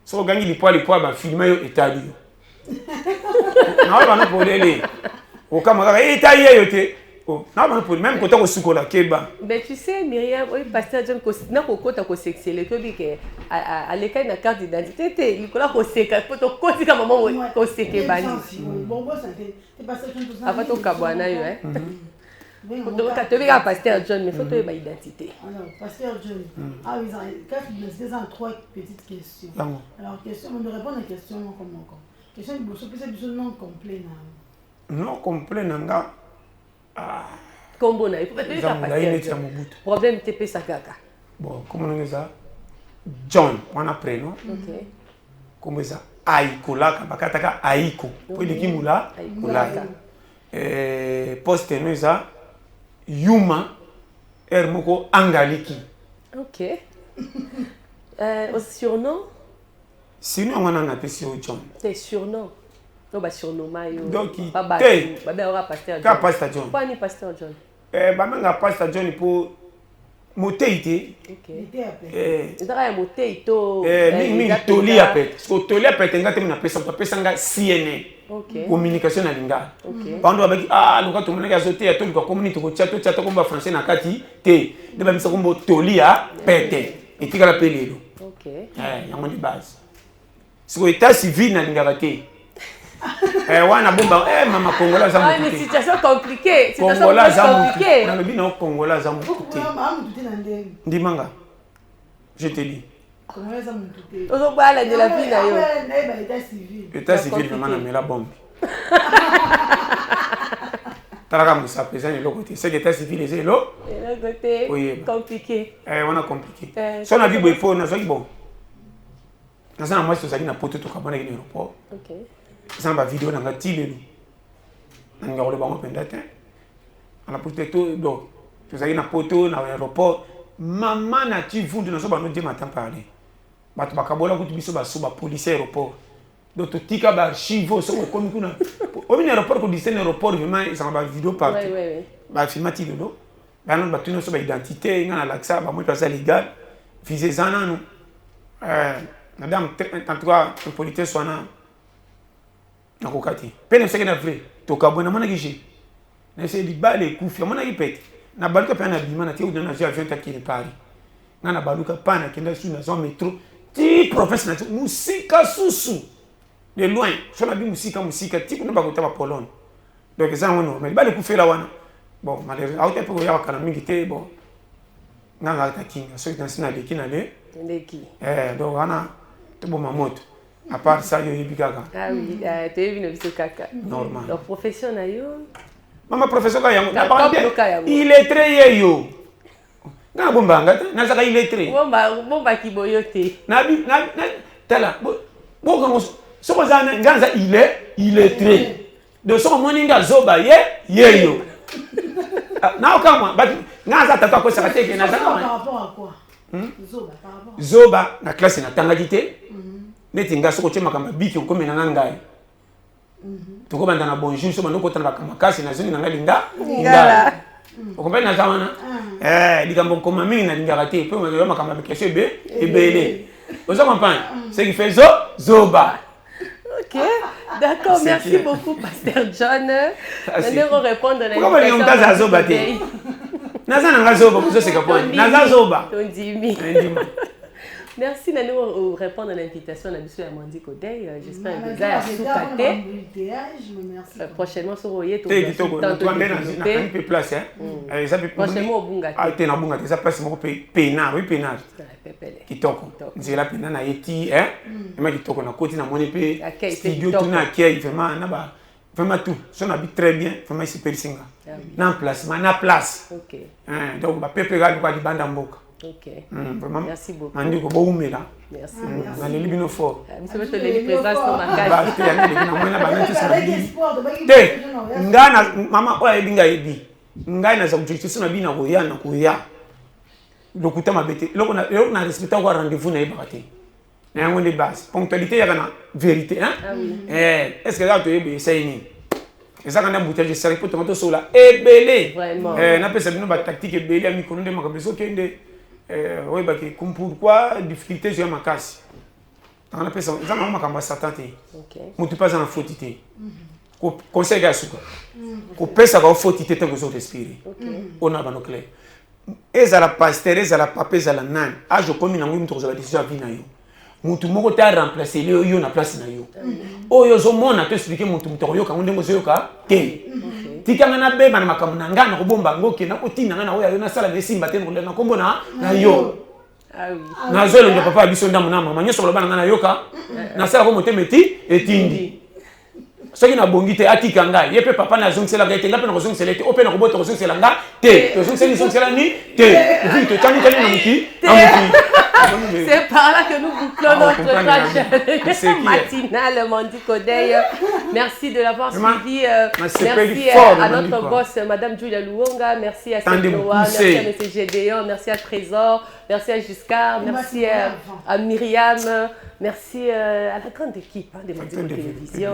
So gangi lipoa ba filmer yo etali yo. Na ba no polele. O kama kaka etaye yo te. Oh, na ba no polele même kota ko sukola keba. Mais tu sais Myriam, oui pasteur John na ko kota ko sexuel ko bi ke à l'école na carte d'identité te likola ko seka poto koti kama maman ko seke bandi. Bon c'est pasteur John tout ça. Apa to kabwana yo Donc tu veux pasteur John mais faut te ba identité. Alors pasteur John. Ah oui, quand tu as trois petites questions. Alors question on doit répondre à question comment encore. Question du bosso peut être non complet na. Non complet nanga. Ah. Combo na, il faut pas pasteur. Problème TP Sakaka. Bon, comment on dit ça? John, on a prénom. OK. Comment ça? Aiko la bakataka Aiko. Pour les kimula, kulaka. Poste no ça Yuma Ermoko Angaliki. OK. Au surnom? Sinon on a appelé John. Tes surnoms. Non, bah surnom mayo. Donc pas bâti. Bah ben aura pasteur John. Ka pasteur John. Pas ni pasteur John. Bah menga pasteur John pour moteité. OK. Ndara moteito. Mi toli apet. Parce que toli apet ngate na pesa nga CNN. OK. Communication na linga. OK. Pando abaki luka to moneka zote ya toli ko community ko chat to komba français na kati te. De ba misa kombo toli a pete. Etika la pelelo. OK. Yango ni base. Parce que état civil na linga te. Wana bomba mama Congola za muté. Une situation compliquée. Congola za muté. Na lobi na Congola za muté. Ndimanga. Je te dis. Congola za muté. Ozo bala de la vie na yo. État civil maman na mela bombe. Taraka musa pesa ni lokote. C'est que état civil est là. Et le côté compliqué. Wana compliqué. So na bibo ifo na so bon. Na sana moi to zaki na poto to kabona ni aéroport. OK. Ça va vidéo dans la télé. On va le bango pendant on a porté tout donc tu sais na poto na aéroport maman na tu vundu na so ba no je matin parler ba to bakabola ko biso ba so ba policier aéroport donc to tika ba archive so ko mi kuna au min aéroport ko disen aéroport vraiment ça va vidéo partout oui ba filmati do ba non ba tuno so ba identité ngana l'accès ba mo pas légal visé zana no madame en tout cas le policier soit na nakokati pene seke na vrai to kabona mona kishi na se libale kufi mona kipete na baluka pe na bima na tie udana ja avion ta kile pari na baluka pana kenda su na zone métro ti professeur na musika susu de loin so na bi musika ti kuna bakota ba Pologne donc ça on mais libale kufi la wana bon malheureusement auto pe ko ya kana mingi te bon nga ta kinga so dans na leki na le leki donc ana to bo mamoto. À part ça, il y a eu Gaga. Ah oui, tu es venu au Kaka. Normal. Donc, profession, maman, professeur, il est très yo. Na bomba, na saka il est très. Bomba qui boyote. Na tala. Bon quand so bazana nganza il est très. De son moninga zoba ye yo. Na okama, ba nganza tata ko saka teke na saka. Par rapport à quoi? Zoba par rapport. Zoba na classe na tangagité. Neti nga soko chema kama biki ko mena ngai to ko banda na bonjour so bando ko tanda kama kasi na zini nanga linga ngala ko mbena zamana likambo ko mami na linga raté pe ma kama question be ebele ozo comprendre ce qui fait zoba. OK, d'accord, merci beaucoup pasteur John. Maintenant on répond à la question. Comment on zoba té Naza nanga zoba pour ce que Naza zoba. Tondimi. Merci de nous répondre à l'invitation de M. Amandi Kodey. J'espère que vous avez sous-caté. Prochainement, sur Royer, tout le prochainement, au Bunga. Ah, tu es dans Bunga, tu as place pour pénard, oui, pénard. Qui toque. C'est la pénard, na yeti, hein. Et moi qui toque, on a côté, na mon épée. Studio, tout na accueil, vraiment tout. Si on habite très bien, vraiment ici, Persinga. Na place, na place. Ok. Donc, on peut regarder quoi du bandamboka. Ok. Merci beaucoup. Merci. Merci. Ponctualité, il y a une vérité. Est-ce que là, tu es essayé? Et ça, quand on a un bouteille de serre, pour te mettre sur la ébélé. Vraiment. On appelle ça une tactique ébélé, à micro, de ma cabeça, oui, pourquoi difficulté j'ai ma casse. On appelle ça, ça m'a dit Satan. Tu pas en faute. Conseil à ce qu'on peut savoir faute que vous autres respirer. On a nos clés. Et ça la pasteur, et ça la papa, et ça la nan. Ah, je commune en même temps, je vais décider à venir. Mutu moko ta remplacer le yo na place na yo. Oyo zo mona to expliquer mutu yo ka ndengo zo ka te. Tikanga na beba na makamu na ngana ko bomba ngoke na ko tina na oya yo na sala mesimba te na kombo na yo. Ah oui. Na zo le papa biso ndamu na mama nyoso loba na yoka na sala ko motemeti etindi. Soki na bongi te atika ngai ye pe papa na zongisela ngai te ngape na kozongisela te ope na kobota kozongisela nga te kozongisela ni te vu te tani na muki na muki. C'est par là que nous bouclons notre page matinale Amandi Kodey. Merci de l'avoir suivi. Merci à notre boss, Madame Julia Luonga. Merci à Noah. Merci à M. Gédéon. Merci à Trésor. Merci à Giscard. Merci à Myriam. Merci à la grande équipe de Mandi Télévision.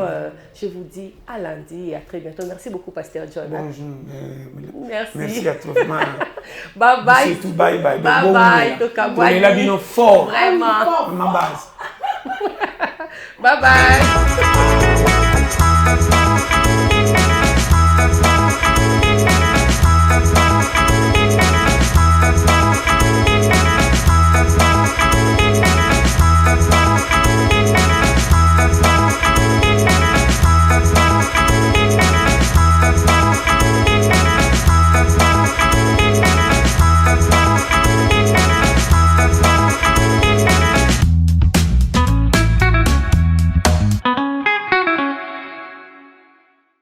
Je vous dis à lundi et à très bientôt. Merci beaucoup, Pasteur John. Bonjour. Merci à toi. Bye bye. Bye bye. Bye bye. La vie fort. Vraiment. Ma base. Bye bye.